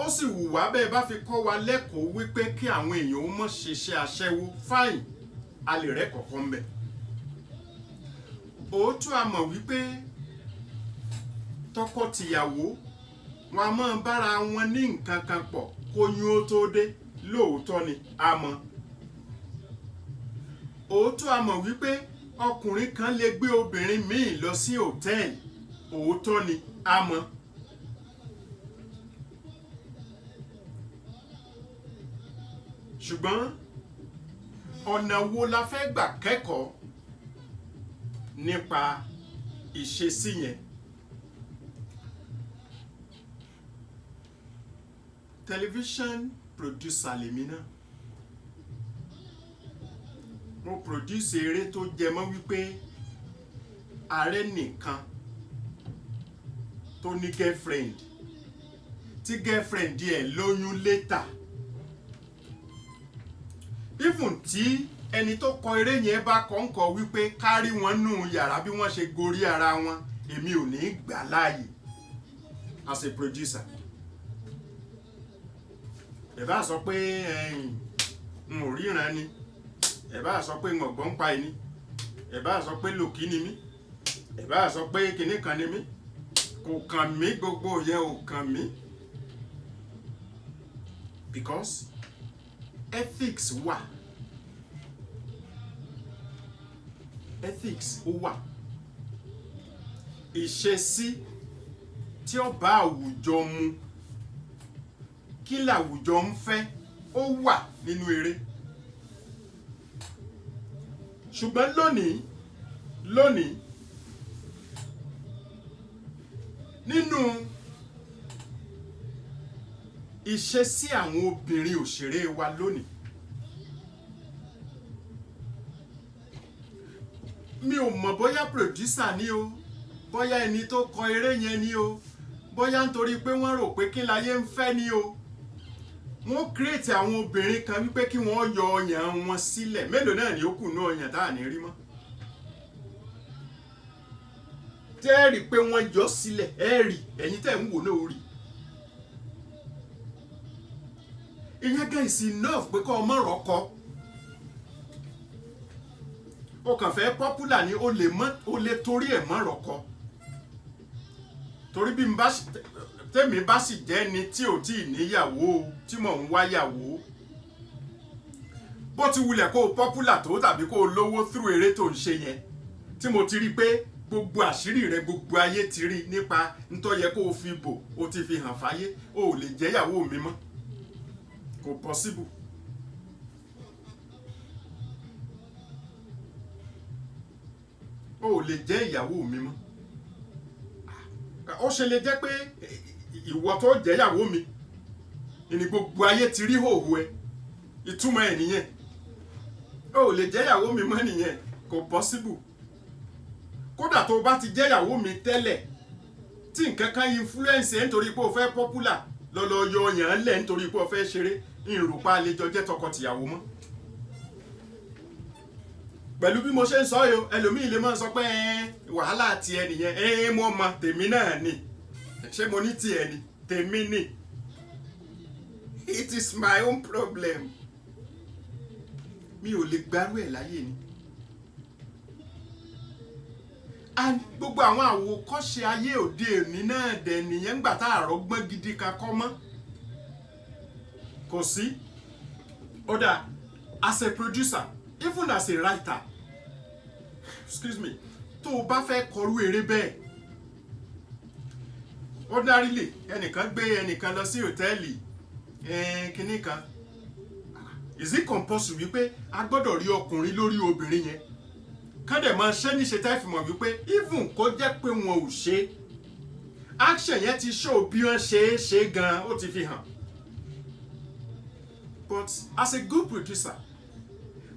ó sì wù wá bẹ́ẹ̀ bá fi kọ́ wa lẹ́kọ̀ọ́ wípé kí àwọn èèyàn ó mọ̀ ṣiṣẹ́ aṣẹ́wó fáìn a lè rẹ́ kọ̀ọ̀kan mbẹ̀. Òótọ́ a mọ̀ wípé tọkọ-tìyàwó wọn a máa bára wọn ní nǹkan kan pọ̀ kóyún ó tó dé lóòótọ́ ni a mọ̀. Òótọ́ a mọ̀ wípé ọkùnrin kan lè gbé obìnrin míì lọ sí hòtẹ́ẹ̀lì òótọ́ ni a mọ̀. Ṣùgbọ́n ọ̀nà wo la fẹ́ gbà kẹ́kọ̀ọ́ nípa ìṣesí yẹn? Television producer lèmi náà. Mo produce eré tó jẹ mọ́ wípé ààrẹ nìkan tó ní girlfriend tí girlfriend ẹ̀ lóyún later. Even tí ẹni tó kọ eré yẹn bá kọ́ńkọ́ wípé kárí wọn nù yàrá bí wọ́n ṣe gorí ara wọn, èmi ò ní gbà láàyè as a producer. Ẹ bá sọ pé n ò ríran ni, ẹ bá sọ pé n ò gbọ́n pa ẹni, ẹ bá sọ pé lòkì ni mí, ẹ bá sọ pé kinní kan ni mí, kò kàn mí, gbogbo yẹn ò kàn mí. Because ethics wà. Ethics ó wà. Ìṣesí tí ó bá àwùjọ mu, kí làwùjọ ń fẹ́, ó wà nínú eré. Ṣùgbọ́n lónìí nínú ìṣesí àwọn obìnrin òṣèré wa lónìí, mi ò mọ̀ bóyá producer ni o, bóyá ẹni tó kọ eré yẹn ni o, bóyá nítorí pé wọ́n rò pé kí láyé ń fẹ́ ni o, wọ́n create àwọn obìnrin kan wípé kí wọ́n yọ ọyàn wọn sílẹ̀. Mélòó náà ni ó kù ní ọyàn tá à ní rí mọ́? Tẹ́ ẹ rí pé wọ́n yọ sílẹ̀, ẹ rí, ẹ̀yin tẹ́ ń wò náà ó rí. Ìyẹn gan is enough pé kọ́ ọmọ rọ́kọ. O kàn fẹ́ popular ni o lè torí ẹ̀ mọ́ rọ́kọ. Torí bí tèmi bá sì jẹ́ ni tí ò tí ì níyàwó tí mò ń wáyàwó, bó ti wulẹ̀ kó o popular tó tàbí kó o lówó through eré tó ń ṣe yẹn, tí mo ti rí pé gbogbo àṣírí rẹ gbogbo ayé ti rí nípa ntọ́ yẹ kó o fi bò, o ti fi hàn fáyé, o ò lè jẹ́yàwó mi mọ́. Kò possible. O ò lè jẹ́ ìyàwó mi mọ́. Ó ṣe lè jẹ́ pé ìwọ tó jẹ́ ìyàwó mi ni gbogbo ayé ti rí hòhò ẹ, ìtumọ̀ ẹ̀ nìyẹn. O ò lè jẹ́ ìyàwó mi mọ́ nìyẹn, kò possible. Kódà tó bá ti jẹ́ ìyàwó mi tẹ́lẹ̀ tí nǹkan kan influence ẹ̀ nítorí pé o fẹ́ popular, lọ́lọ́ yọ ọyàn lẹ̀ nítorí pé o fẹ́ ṣeré, ìrùpa àlejò jẹ́ tọkọ-tìyàwó mọ́. Pẹ̀lú bí mo ṣe ń sọ yìí, ẹlòmíì lè máa sọ pé wàhálà ti ẹ nìyẹn, mo mọ tèmi náà ni. Ṣé mo ní ti ẹ ni? Tèmi ni. It is my own problem. Mi ò lè gbárù ẹ̀ láyé ni. And gbogbo àwọn àwòkọ́ṣe ayé òde òní náà dẹ̀ nìyẹn ńgbà tá àrọ́gbọ́n gidi kan kọ́ mọ́. Kò sí. Ó dà, as a producer, even as a writer, excuse me, tó o bá fẹ́ kọrú eré bẹ́ẹ̀, ordinarily ẹnìkan gbé ẹnìkan lọ sí hòtẹ́ẹ̀lì kinní kan, is it compulsory wípé a gbọ́dọ̀ rí ọkùnrin lórí obìnrin yẹn? Kán dẹ̀ máa ṣe níṣe tá ìfìmọ̀ wípé even kó jẹ́ pé wọn ò ṣe, action yẹn ti show bí wọ́n ṣe gan, ó ti fi hàn. But as a good producer,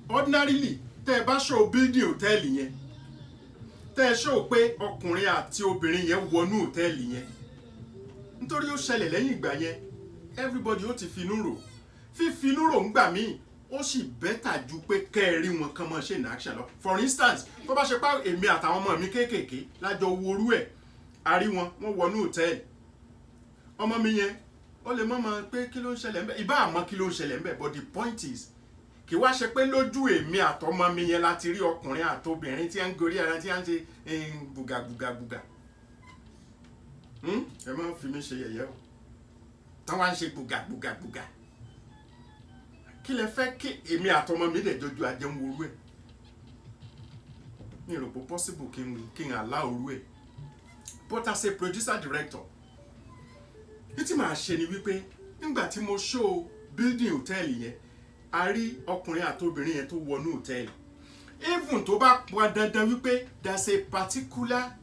ordinarily tẹ́ ẹ bá show building hòtẹ́ẹ̀lì yẹn, tẹ́ ẹ show pé ọkùnrin àti obìnrin yẹn wọnú hòtẹ́ẹ̀lì yẹn, nítorí ó ṣẹlẹ̀ lẹ́yìn ìgbà yẹn, everybody ó ti finú rò. Fífinú rò ń gbà míì ó sì bẹ́tà ju pé kẹ́ẹ̀rí wọn kan máa ṣe ní action lọ. For instance, tó bá ṣe pá èmi àtàwọn ọmọ mi kéékèèké lájọ worú ẹ̀, a rí wọn wọnú hòtẹ́ẹ̀lì. Ọmọ mi yẹn ó lè mọ̀ pé kí ló ń ṣẹlẹ̀ ńbẹ̀, ìbá àmọ́ kí ló ń ṣẹlẹ̀ ńbẹ̀, but the point is kì wá ṣe pé lójú èmi àtọmọ mi yẹn láti rí ọkùnrin àtobìnrin tí a ń gorí ara tí a ń ṣe bùgàbùgàbùgà. Ẹ má fi mí ṣe yẹ̀yẹ́ o. Táwọn á ń ṣe bùgàbùgàbùgà. Kí lẹ fẹ́ kí èmi àtọmọ mi dẹ̀ jọjú ajẹun orú ẹ̀? Mi rò pé possible kí n allow orú ẹ̀. But as a producer director, ní tí màá ṣe ni wípé nígbà tí mo show building hòtẹ́ẹ̀lì yẹn, a rí ọkùnrin àtobìnrin yẹn tó wọnú hòtẹ́ẹ̀lì. Even tó bá pọn dandan wípé there's a particular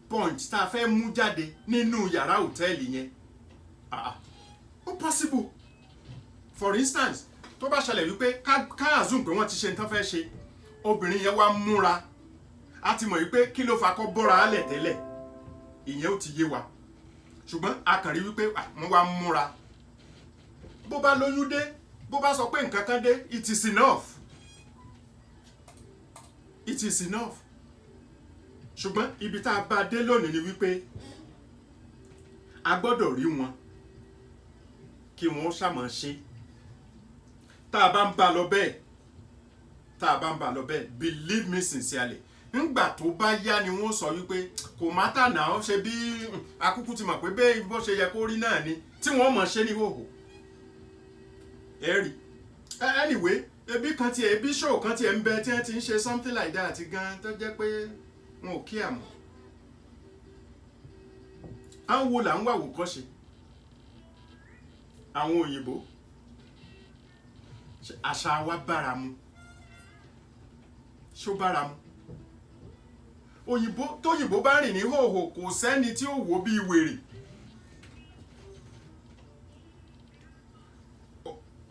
point tá a fẹ́ mú jáde nínú yàrá hòtẹ́ẹ̀lì yẹn, ó possible. for instance tó bá ṣẹlẹ̀ wípé ká assume pé wọ́n ti ṣe nǹkan fẹ́ ṣe obìnrin yẹn wá múra a ti mọ̀ wípé kí ló fa kọ́ bọ́ra álẹ̀ tẹ́lẹ̀ ìyẹn ó ti yé wa ṣùgbọ́n a kàn rí wípé wọ́n wá múra bó bá lóyún dé bó bá sọ pé nǹkan kan dé it is enough it is enough ṣùgbọ́n ibi tá a bá dé lónìí ni wípé a gbọ́dọ̀ rí wọn kí wọ́n ṣàmọ̀ ṣe tá a bá ń bá lọ bẹ́ẹ̀ believe me sincerely nígbà tó bá yá ni wọ́n sọ wípé kò mátà náà ṣe bí akúkú ti mọ̀ pé bẹ́ẹ̀ bó ṣe yẹ kó rí náà ni tí wọ́n mọ̀ ṣe ní hòhò ẹ̀rí anyway ebi show kan tiẹ̀ ń bẹ tí wọ́n ti ń ṣe something like that gan tó jẹ́ pé wọn ò kí àmọ́ àwọn wo là ń wà wòkọ́ṣe àwọn òyìnbó àṣà wa bára mu ṣó bára mu tóyìnbó bá rìn ní hòhò kò sẹ́ni tí ó wò bí wèrè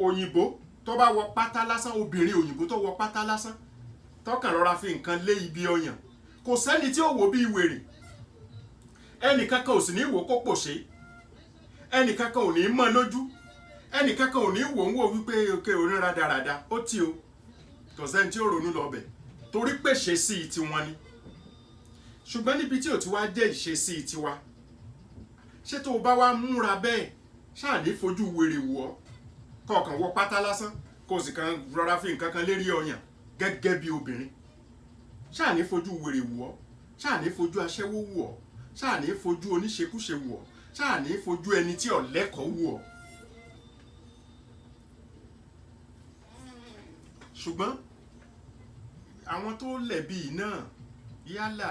òyìnbó tó bá wọ pátá lásán obìnrin òyìnbó tó wọ pátá lásán tọkàn rọra fi nǹkan lé ibi ọyàn kò sẹ́ni tí ó wò bí wèrè ẹnìkankan ò sì ní wò kó pòṣé ẹnìkankan ò ní mọ́ lójú ẹnìkankan ò ní wò ń wò wípé òkè orin rádaràda ó tí o kò sẹ́ni tí ó ronú lọ bẹ̀ torí pèsè sí i tiwọn ni ṣùgbọ́n níbi tí ò ti wá jẹ́ ìṣesí tiwa ṣé tó o bá wá múra bẹ́ẹ̀ ṣáà ní fojú wèrè wò ọ́ kọ̀ọ̀kan wọ pátá lásán kò sì kan rọra fi nǹkan kan lérí ọyàn gẹ́gẹ́ bí obìnrin ṣáà ní fojú wèrè wò ọ́ ṣáà ní fojú aṣẹ́wó wò ọ́ ṣáà ní fojú oníṣekúṣe wò ọ́ ṣáà ní fojú ẹni tí ọ̀lẹ́kọ̀ọ́ wò ọ́ ṣùgbọ́n àwọn tó lẹ̀bi náà yálà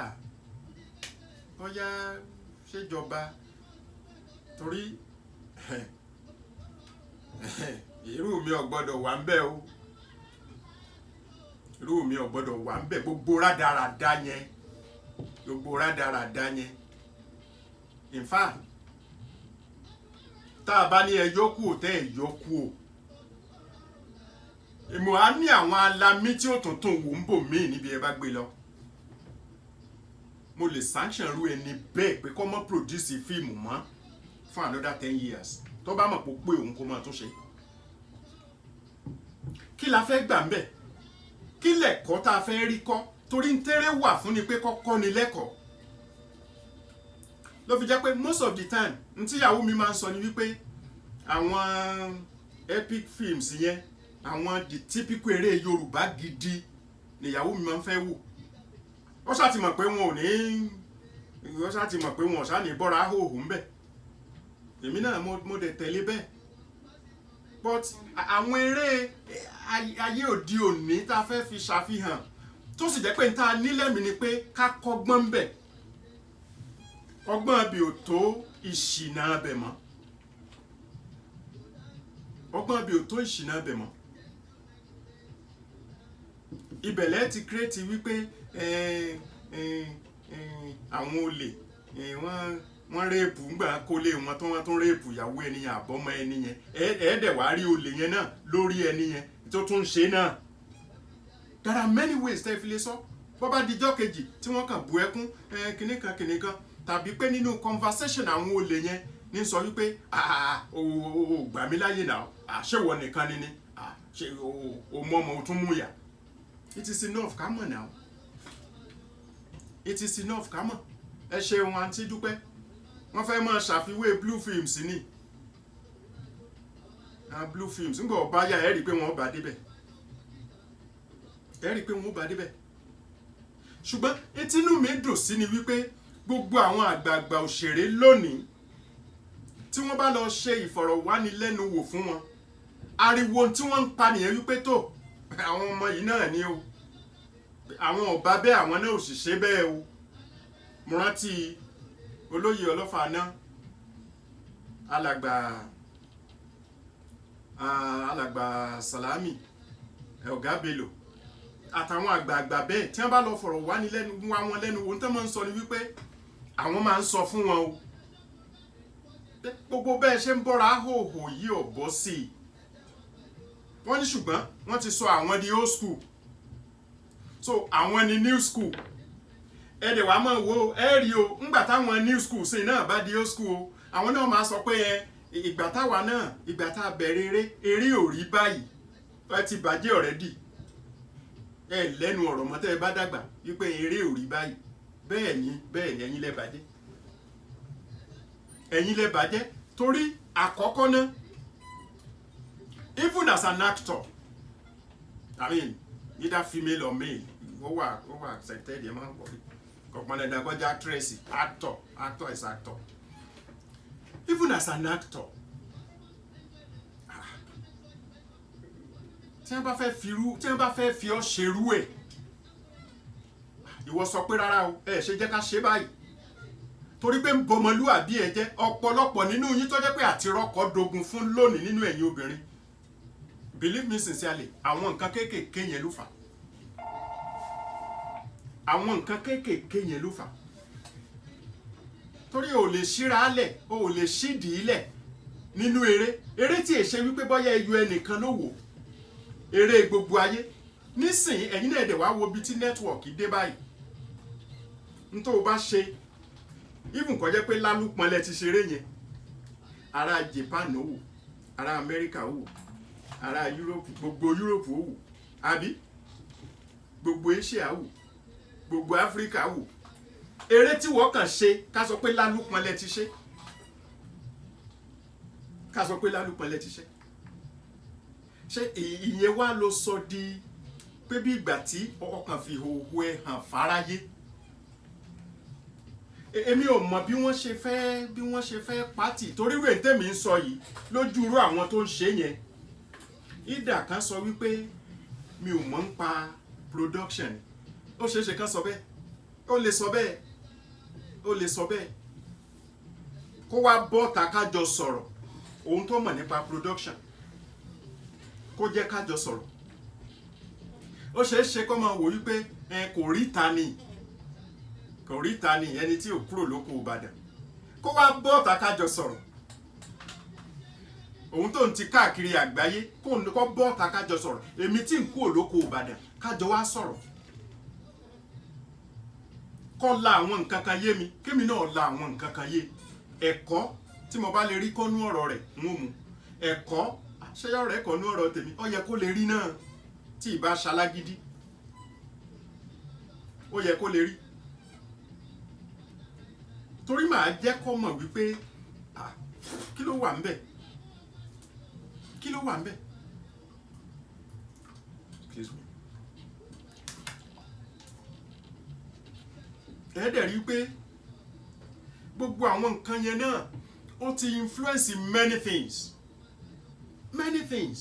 bóyá ṣèjọba torí irú mi ò gbọ́dọ̀ wà ń bẹ̀ o irú mi ò gbọ́dọ̀ wà ń bẹ̀ gbogbo rádaràda yẹn in fact tá a bá ní ẹ yókù ò tẹ́ ẹ yókù o èmo á ní àwọn alamí tí ó tuntun wò ń bò míì níbi ẹ bá gbé lọ mo lè sanction ru ẹni bẹ́ẹ̀ pé kó má produce fíìmù mọ́ fún another 10 years tó bá mọ̀ pé pé òun kó máa tún ṣe kí la fẹ́ gbà ń bẹ̀ kí lẹ̀kọ́ tá a fẹ́ rí kọ́ torí ń tẹ́rẹ́ wà fún ni pé kọ́kọ́ ni lẹ́kọ̀ọ́ ló fi jẹ́ pé most of the time n tí ìyàwó mi máa ń sọ ni wípé àwọn epic films yẹn àwọn the typical eré Yorùbá gidi ni ìyàwó mi máa ń fẹ́ wò ó ṣáà ti mọ̀ pé wọn ò ní ó ṣáà ti mọ̀ pé wọn ò ṣáà ní bọ́ra hóhù ń bẹ̀ èmi náà mo dẹ̀ tẹ̀lé bẹ́ẹ̀ but àwọn eré ayé òde òní tá a fẹ́ fi ṣàfihàn tó sì jẹ́ pé n ta nílẹ̀ mi ni pé ká kọ́gbọ́n ń bẹ̀ ọgbọ́n bí ò tó ìṣìnà bẹ̀ mọ́ ọgbọ́n bí ò tó ìṣìnà bẹ̀ mọ́ ibẹ̀lẹ̀ ti kírètì wípé àwọn olè wọ́n réèpù ńgbà kólé wọn tó wọ́n tún réèpù ìyàwó ẹni yẹn àbọ́mọ ẹni yẹn ẹ̀ẹ́dẹ̀ wá rí olè yẹn náà lórí ẹni yẹn tó tún ṣe náà there are many ways tẹ́ fi lè sọ bọ́ bá dijọ́ kejì tí wọ́n kàn bú ẹkún kìnìkan tàbí pé nínú conversation àwọn olè yẹn ní sọ wípé o gbà mí láyè náà ṣèwọ nìkan ni ṣe o mọ ọmọ o tún mú yà it is enough ká mọ̀ náà it is enough ká mọ̀ ẹ ṣeun àǹtí Dúpẹ́ wọ́n fẹ́ máa ṣàfiwé blue films ní blue films nígbà ọba yà ẹ rí i pé wọ́n bá débẹ̀ ṣùgbọ́n etínú mi dùn sí ni wípé gbogbo àwọn àgbààgbà òṣèré lónìí tí wọ́n bá lọ ṣe ìfọ̀rọ̀wánilẹ́nuwò fún wọn ariwo tí wọ́n ń pa nìyẹn wípé tó àwọn ọmọ yìí náà ni o àwọn ọba bẹ́ẹ̀ àwọn náà ò sì ṣe bẹ́ẹ̀ o mo rántí olóyè Ọlọ́fà náà alàgbà Salami Ọ̀gá Bello àtàwọn àgbààgbà bẹ́ẹ̀ tí wọ́n bá lọ fọ̀rọ̀ wá wọn lẹ́nu wo ní tán máa ń sọ ni wípé àwọn máa ń sọ fún wọn o gbogbo bẹ́ẹ̀ ṣe ń bọ́ra hòhò yìí ọ̀bọ sí i wọ́n ní ṣùgbọ́n wọ́n ti sọ àwọn di old school so àwọn ni new school ẹ̀dẹ̀ wàá mọ̀ wo ẹ rí o ńgbà táwọn new school sí náà bá di old school o àwọn náà máa sọ pé ìgbà táwa náà ìgbà tá a bẹ̀rẹ̀ eré ò rí báyìí ẹ ti bàjẹ́ already ẹ lẹ́nu ọ̀rọ̀ mọ́ tẹ́ ẹ bá dàgbà wípé eré ò rí báyìí bẹ́ẹ̀ ni ẹ̀yin lẹ bàjẹ́ torí àkọ́kọ́ náà even as an actor I mean either female or male ó wà accepted ẹ máa ń wọlé kọ̀pọ̀ dandan kọjá actress actor is actor even as an actor tí wọ́n bá fẹ́ fi ọ́ ṣerú ẹ̀ ìwọ sọ pé rárá o ẹ ṣe jẹ́ ká ṣe báyìí torí pé ń bọmọlúwàbí ẹ jẹ́ ọ̀pọ̀lọpọ̀ nínú yín tó jẹ́ pé àtirọ́kọ dogun fún lónìí nínú ẹ̀yin obìnrin believe me sincerely àwọn nǹkan kéékèèké yẹn ló fà torí o lè ṣíra lẹ̀ o lè ṣídìí lẹ̀ nínú eré tí èṣe wípé bọ́yá ẹyọ ẹnìkan ló wò eré gbogbo ayé nísìnyí ẹ̀yin náà dẹ̀ wá wo bí tí nẹ́tíwọ̀kì dé báyìí nítorí o bá ṣe even kò jẹ́ pé lálùpọ̀nlẹ̀ ti ṣeré yẹn ará Japan ó wò ará Amẹ́ríkà ó wò ará Europe gbogbo Europe ó wò àbí gbogbo Asia ó wò gbogbo Africa ó wò eré tí wọ́n kàn ṣe ká sọ pé lálùpọ̀nlẹ̀ ti ṣe ṣé ìyẹn wá ló sọ di pé bí ìgbà tí ọkàn fi hòhò ẹ hàn fáráyé èmi ò mọ̀ bí wọ́n ṣe fẹ́ pátì torí rẹ̀ tèmi ń sọ yìí lójú irú àwọn tó ń ṣe yẹn ìdà kan sọ wípé mi ò mọ̀ ń pa production ó ṣeéṣe kan sọ bẹ́ẹ̀ ó lè sọ bẹ́ẹ̀ kó wá bọ́ta kájọ sọ̀rọ̀ ohun tó mọ̀ nípa production kó jẹ́ kájọ sọ̀rọ̀ ó ṣeéṣe kó máa wò wípé kò rí ta ni ẹni tí ò kúrò lóko Ìbàdàn kó wá bọ́ta kájọ sọ̀rọ̀ òun tó ń ti káàkiri àgbáyé kó bọ́ta kájọ sọ̀rọ̀ èmi tí ń kúrò lóko Ìbàdàn kájọ wá sọ̀rọ̀ kó la àwọn nǹkan kan yé mi kémi náà la àwọn nǹkan kan yé ẹ̀kọ́ tí mo bá lè rí kọ́nú ọ̀rọ̀ rẹ̀ ń mú ẹ̀kọ́ ṣẹ́yọ́ rẹ̀ kọ́nú ọ̀rọ̀ tèmi ó yẹ kó lè rí náà tí ìbá ṣalágídí ó yẹ kó lè rí torí màá jẹ́ kó mọ̀ wípé kí ló wà ńbẹ̀ ẹ̀ẹ́dẹ̀ rí pé gbogbo àwọn nǹkan yẹn náà ó ti influence many things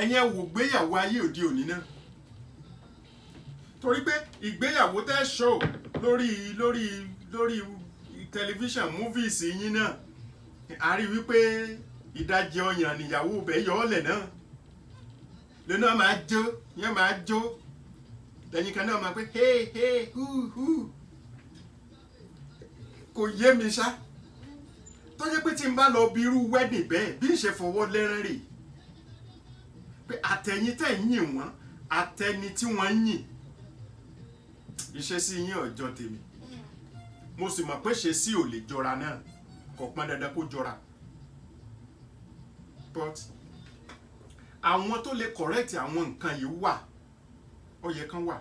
ẹ̀yin ẹ wò gbéyàwó ayé òde òní náà torí pé ìgbéyàwó tẹ́ show lórí tẹlifíṣàn movies yín náà a rí wípé ìdajì ọyàn níyàwó bẹ́ẹ̀ yọ ọ́ lẹ̀ náà lónà máa jó lẹ́yìn kan náà máa pé hey hu kò yé mi ṣá tó jẹ́ pé tí n bá lọ bí irú wedding bẹ́ẹ̀ bí n ṣe fọwọ́ lẹ́rán rè pé àtẹ̀yìn tẹ̀ ń yìn wọ́n àtẹni tí wọ́n ń yìn ìṣesí yín ọjọ́ tèmi mo sì mọ̀ pé ṣe sí ò lè jọra náà kò pọn dandan kó jọra but àwọn tó lè correct àwọn nǹkan yìí wà ó yẹ kán wà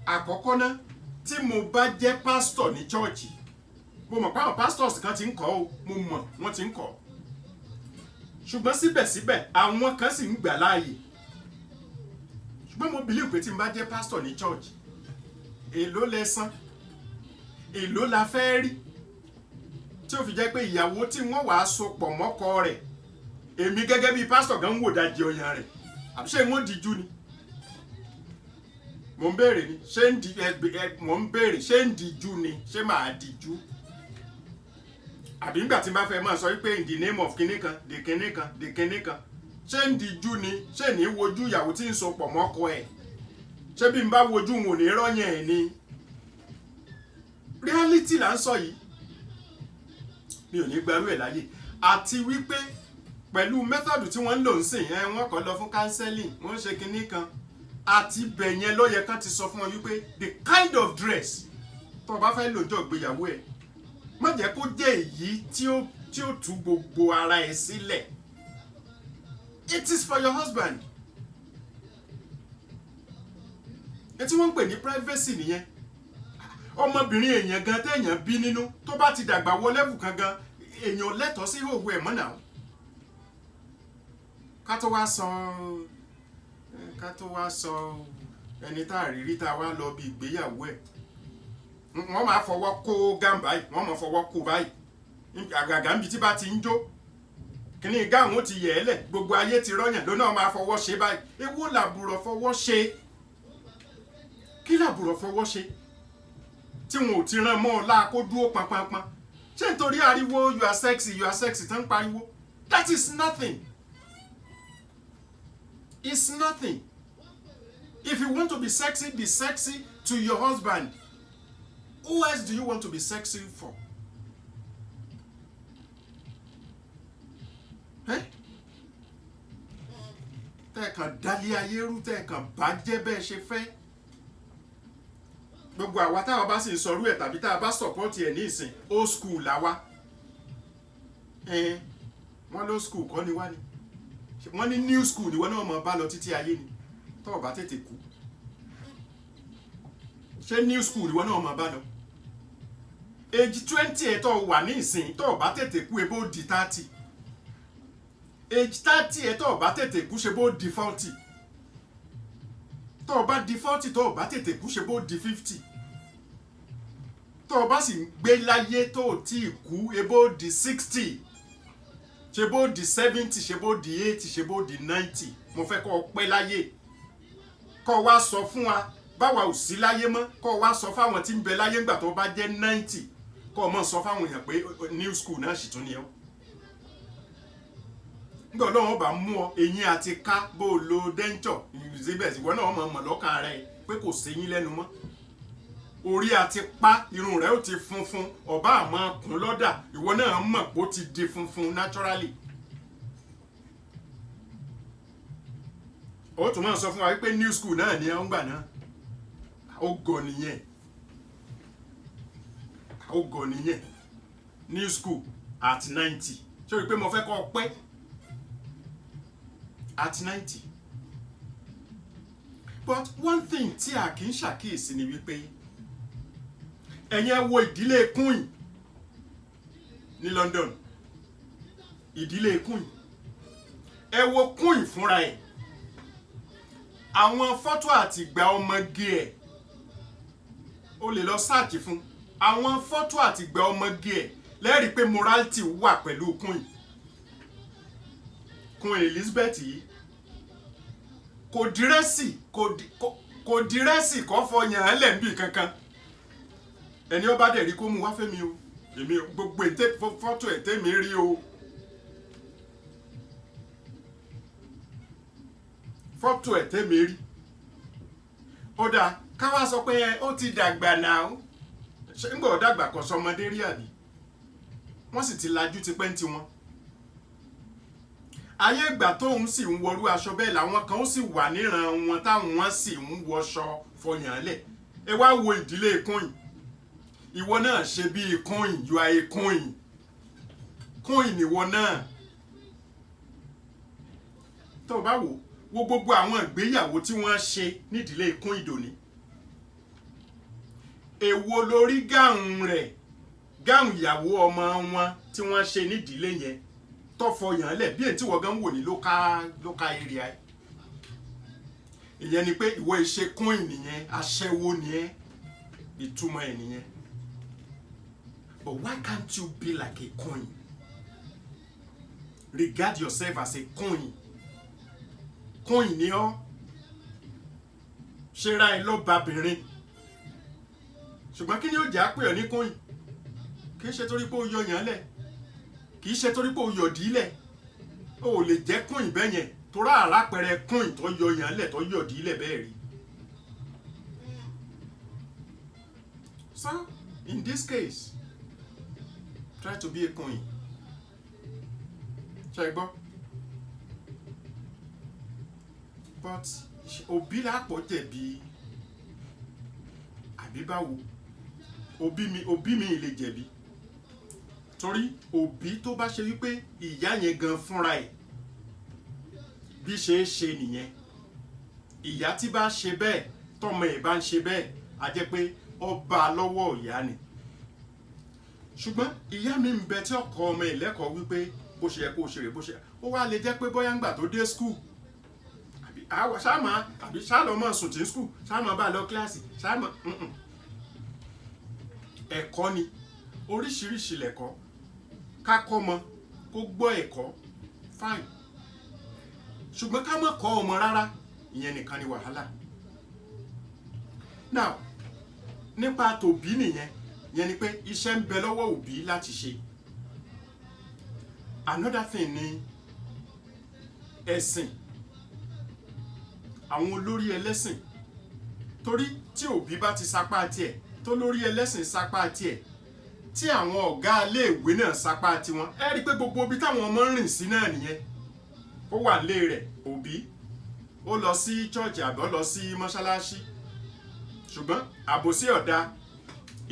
àkọ́kọ́ náà tí mo bá jẹ́ pastor ní chọ́ọ̀chì mo mọ̀ pé àwọn pastors kan ti ń kọ́ o mo mọ̀ wọ́n ti ń kọ́ ṣùgbọ́n síbẹ̀síbẹ̀ àwọn kan sì ń gbà láàyè ṣùgbọ́n mo believe pé tí n bá jẹ́ pastor ní church èló lẹ́san èló la fẹ́ rí tí ó fi jẹ́ pé ìyàwó tí wọ́n wàá so pọ̀ mọ́kọ rẹ̀ èmi gẹ́gẹ́ bí pastor gan ń wò dájí ọyàn rẹ̀ àbí ṣé wọ́n díjú ni mo ń béèrè ni ṣé ń díjú ni ṣé màá díjú àbí nígbà tí n bá fẹ́ máa sọ wípé in the name of kinní kan the kinní kan ṣé ń díjú ni ṣé ní wojú ìyàwó tí ń so pọ̀ mọ́kọ ẹ̀ ṣé bí n bá wojú wọn ò ní rọ́yàn ẹ̀ ni reality là ń sọ yìí mi ò ní gbarú ẹ̀ láyè àti wípé pẹ̀lú mẹ́tọ̀dù tí wọ́n ń lò ń sìn wọ́n kàn lọ fún counseling wọ́n ṣe kinní kan àti bẹ̀yẹn ló yẹ kán ti sọ fún wọn wípé the kind of dress tó o bá fẹ́ lò jọ ìgbéyàwó ẹ̀ má jẹ́ kó jẹ́ èyí tí ó tú gbogbo ara ẹ̀ sílẹ̀. It is for your husband. Tí wọ́n ń pè ní privacy nìyẹn. Ọmọbìnrin èèyàn gan téèyàn bí nínú tó bá ti dàgbà wọ level kan gan èèyàn lẹ́tọ̀ọ́ sí ìhòòhò ẹ̀ mọ́ náà. Ká tó wá sọ ẹni tá a rí rí tá a wá lọ bí ìgbéyàwó ẹ̀. Wọ́n máa fọwọ́ kó gàm báyìí wọ́n máa fọwọ́ kó báyìí àgàgà níbi tí bá ti ń jó kíní gáwọn ti yẹ̀ ẹ́ lẹ̀ gbogbo ayé ti rọ́yàn lónà máa fọwọ́ ṣe báyìí ewu làbùrọ̀ fọwọ́ ṣe kí làbùrọ̀ fọwọ́ ṣe tí wọn ò ti rán mọ́ ọ láà kó dúró pánpánpán ṣé nítorí ariwo you are sexy tán ń pariwo that is nothing. It's nothing. If you want to be sexy to your husband. Who else do you want to be sexy for? Tẹ́ẹ̀kan dálé ayé rú tẹ́ẹ̀kan bàjẹ́ bẹ́ẹ̀ ṣe fẹ́. Gbogbo àwa táwa bá sì ń sọrú ẹ̀ tàbí táwa bá support ẹ̀ ní ìsìn old school làwa. Wọ́n ló school kọ́ ni wá ni. Wọ́n ní new school ni wọ́n náà mọ̀ bá lọ títí ayé ni. Tó bá tètè kú. Ṣé new school ni wọ́n náà mọ̀ bá lọ? Age 20 ẹ̀ tó wà ní ìsìn tó bá tètè kú ebó di 30. Age 30 ẹ̀ tó bá tètè kú ṣe bó di 40. Tó bá di 40 tó bá tètè kú ṣe bó di 50. Tó bá sì gbé láyé tó tí kú ebó di 60. Ṣe bó di 70, ṣe bó di 80, ṣe bó di 90. Mo fẹ́ kó pẹ́ láyé. Kó wá sọ fún wa báwa ò sí láyé mọ́ kó wá sọ fáwọn tí ń bẹ láyé ńgbà tó bá jẹ́ 90 kó mọ̀ sọ fáwọn èèyàn pé new school náà sì tún ni ọ́. Nígbà Ọlọ́run bá mú ọ eyín àti ká bó o lo denture síbẹ̀ ìwọ náà mọ̀ lọ́kàn rẹ̀ pé kò séyín lẹ́nu mọ́. Orí àti pa irun rẹ̀ ó ti funfun ọ̀bá àmọ́ kún lọ́dà ìwọ náà mọ̀ pé ó ti di funfun naturally. Ó tún máa sọ fún wa wípé new school náà ni ọ́ ń gbà náà. Ó gọ̀ nìyẹn new school at 90 ṣé o rí pé mo fẹ́ kọ́ pẹ́ at 90 but one thing tí a kì í ṣàkíyèsí ni wípé ẹ̀yin ẹ wo ìdílé Queen ní London ìdílé Queen ẹ wo Queen fúnra ẹ̀ àwọn fọ́tò àtìgbà ọmọge ẹ̀ o lè lọ sáàkì fún àwọn fọ́tò àtìgbà ọmọge ẹ̀ lẹ́rìí pé morality wà pẹ̀lú Queen Elizabeth yìí kò dírẹ́sì kò fọyàn án lẹ́ǹbì kankan ẹni ó bá dẹ̀ rí kó mú wá fẹ́mi o èmi gbogbo fọ́tò ẹ̀ tẹ́mi rí o fọ́tò ẹ̀ tẹ́mi rí ó dáa káwá sọ pé ó ti dàgbà náà ṣé ń gbọ́ dàgbà kọ́ sọmọdé rí àbí wọ́n sì ti lajú ti pẹ́ ń tiwọn ayé ìgbà tóun sì ń wọrú aṣọ bẹ́ẹ̀ làwọn kan ó sì wà níran wọn táwọn sì ń wọṣọ fọyàn lẹ̀ ẹ wá wo ìdílé Queen ìwọ náà ṣe bíi Queen you are a Queen ìwọ náà tó o bá wo gbogbo àwọn ìgbéyàwó tí wọ́n ṣe nídìílé Queen ìdòní èwo lórí gáùn rẹ̀ gáùn ìyàwó ọmọ wọn tí wọ́n ṣe nídìílé yẹn tó fọyàn lẹ̀ bí èyí tí wọ́n gan wò ní local area ẹ̀ ìyẹn ni pé ìwọ ìṣe Queen nìyẹn aṣẹ́wó nìyẹn ìtumọ̀ ẹ̀ nìyẹn but why can't you be like a Queen? Regard yourself as a Queen ni ọ́ ṣe ra ẹ lọ́bàbìnrin ṣùgbọ́n kí ni ó jà pé ọ ní Queen kì í ṣe torí pé ó yọyàn lẹ̀ kì í ṣe torí pé ó yọ̀dí lẹ̀ ó lè jẹ́ Queen bẹ́ẹ̀ yẹn torí àlápẹ̀rẹ̀ Queen tó yọyàn lẹ̀ tó yọ̀dí lẹ̀ bẹ́ẹ̀ rí. So in this case try to be a Queen ṣe gbọ́ but òbí lápò jẹ̀bi àbí báwo? òbí mi lè jẹ̀bi torí òbí tó bá ṣe wípé ìyá yẹn gan fúnra ẹ̀ bí ṣe é ṣe nìyẹn, ìyá tí bá ṣe bẹ́ẹ̀ tọmọ ẹ̀ bá ń ṣe bẹ́ẹ̀ á jẹ́ pé ọba lọ́wọ́ ìyá ni. ṣùgbọ́n ìyá mi ń bẹ tí ọkọ ọmọ ẹ̀ lẹ́kọ̀ọ́ wípé bó ṣe yẹ kó ṣe rè bó ṣe ó wá lè jẹ́ pé bóyá ńgbà tó dé skul àbí ṣáàlọ́ mọ̀ sùn tí ń skul ṣáàmọ̀ bá lọ kíláàsì ṣáàmọ̀ ẹ̀kọ́ ni oríṣiríṣi lẹ̀kọ́ ká kọ́ ọmọ kó gbọ́ ẹ̀kọ́ fine, ṣùgbọ́n ká má kọ́ ọmọ rárá ìyẹn nìkan ni wàhálà. now nípa tòbí nìyẹn, yẹn ni pé iṣẹ́ ń bẹ lọ́wọ́ òbí láti ṣe. another thing ni ẹ̀sìn, àwọn olórí ẹlẹ́sìn, torí tí òbí bá ti sapá tiẹ̀ tó lórí ẹlẹ́sìn sapá tiẹ̀ tí àwọn ọ̀gá iléèwé náà sapá tiwọn, ẹ rí i pé gbogbo ibi táwọn ọmọ ń rìn sí náà nìyẹn. ó wà lé rẹ̀ òbí ó lọ sí chọ́ọ̀chì àbí ó lọ sí mọ́ṣáláṣí, ṣùgbọ́n àbòsí ọ̀dà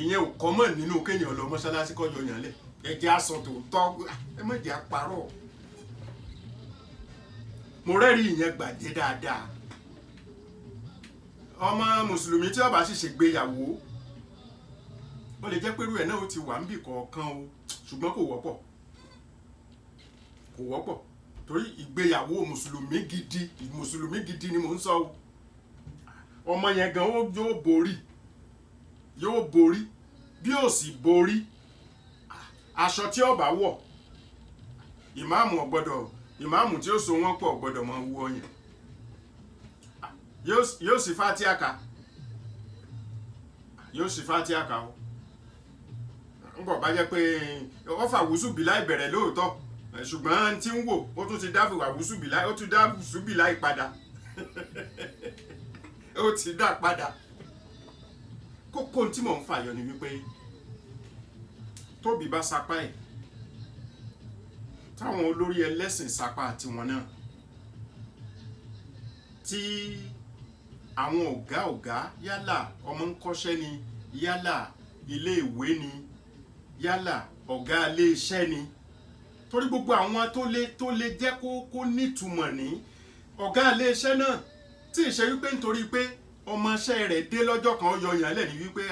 ìyẹn ò kọ́mọ̀ nínú kéèyàn lọ mọ́ṣáláṣí kọ́ yọ yàn lẹ̀. ẹ̀jẹ̀ aṣọ tòótọ́ ẹ má jẹ́ àparọ́. mo rẹ́rìí ìyẹn gbàdé dáadáa. ọmọ mùsùlùmí tí ó bá sì ṣègbéyàwó ó lè jẹ́ pé irú ẹ̀ náà ó ti wà níbì kọ̀ọ̀kan o, ṣùgbọ́n kò wọ́pọ̀ torí ìgbéyàwó mùsùlùmí gidi ni mò ń sọ o. ọmọ yẹn gan yóò borí bí ó sì borí aṣọ tí ó bá wọ̀ ìmáàmù tí ó so wọ́n pọ̀ gbọ́dọ̀ máa wú ọyàn, yóò sì fàtíà ká o. ń bọ̀ bá jẹ́ pé ó fà wùsùbìláì bẹ̀rẹ̀ lóòótọ́, ṣùgbọ́n tí ń wò ó tún ti dá wùsùbìláì, ó tún dá wùsùbìláì padà ó ti dá padà. kókó tí mò ń fàyọ ni wípé tóbi bá sapá ẹ̀ táwọn olórí ẹlẹ́sìn sapá tiwọn náà, tí àwọn ọ̀gá yálà ọmọ ń kọ́ṣẹ́ ni, yálà ilé ìwé ni, yálà ọ̀gá ilé iṣẹ́ ni, torí gbogbo àwọn tó lè jẹ́ kó nítumọ̀ ní ọ̀gá ilé iṣẹ́ náà, tí ì ṣe wípé nítorí pé ọmọọṣẹ́ rẹ̀ dé lọ́jọ́ kan ó yọ yàn lẹ̀ ní wípé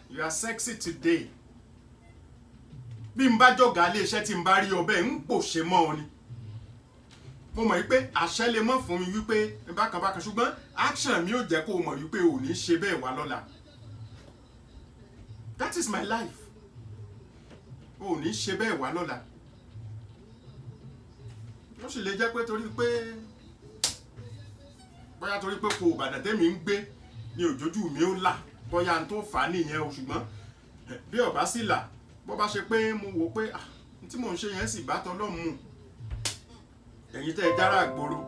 you are sexy today. bí n bá jọ̀gá ilé iṣẹ́ tí n bá rí ọbẹ̀ ń pòṣe mọ́ ọ ni. mo mọ̀ wípé àṣẹ lè mọ̀ fún mi wípé bákan ṣùgbọ́n action mi ò jẹ́ kó o mọ̀ wípé ò ní ṣe bẹ́ẹ̀ wá lọ́la. that is my life. ò ní ṣe bẹ́ẹ̀ wá lọ́la. ó sì lè jẹ́ pé torí pé bóyá torí pé kò Ìbàdàn tẹ́mi ń gbé ní òjòjú mi ó là, bóyá n tó fà á nìyẹn o. ṣùgbọ́n bí ọba sì là, bó bá ṣe pé mo wò pé tí mò ń ṣe yẹn sì bá tọlọ́mù, ẹ̀yin tẹ́ ẹ jára àgbòrò,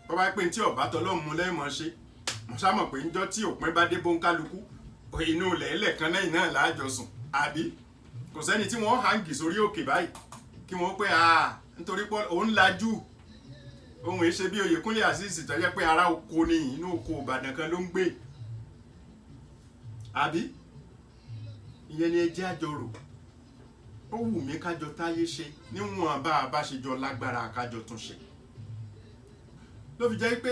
bó bá pé tí ọba tọlọ́mù lẹ́mọ̀ ṣe, mo sá mọ̀ pé níjọ́ tí òpin bá dé bóńkálukú inú lẹ́ẹ̀lẹ̀ kan lẹ́yìn náà láàjọ sùn, àbí kò sẹ́ni tí wọ́n hàǹgì sórí òkè báyìí kí wọ́n pé nítorí pé òun lajú ohun èṣe bí Oyèkúnlé Azeez tó jẹ́ pé ará oko ni, inú oko Ìbàdàn kan ló ń gbé, àbí ìyẹn ni ẹjẹ́ àjọrò. ó wù mí kájọ táyé ṣe níwọ̀n bá ṣe jọ lágbára kájọ tún ṣe. ló fi jẹ́ pé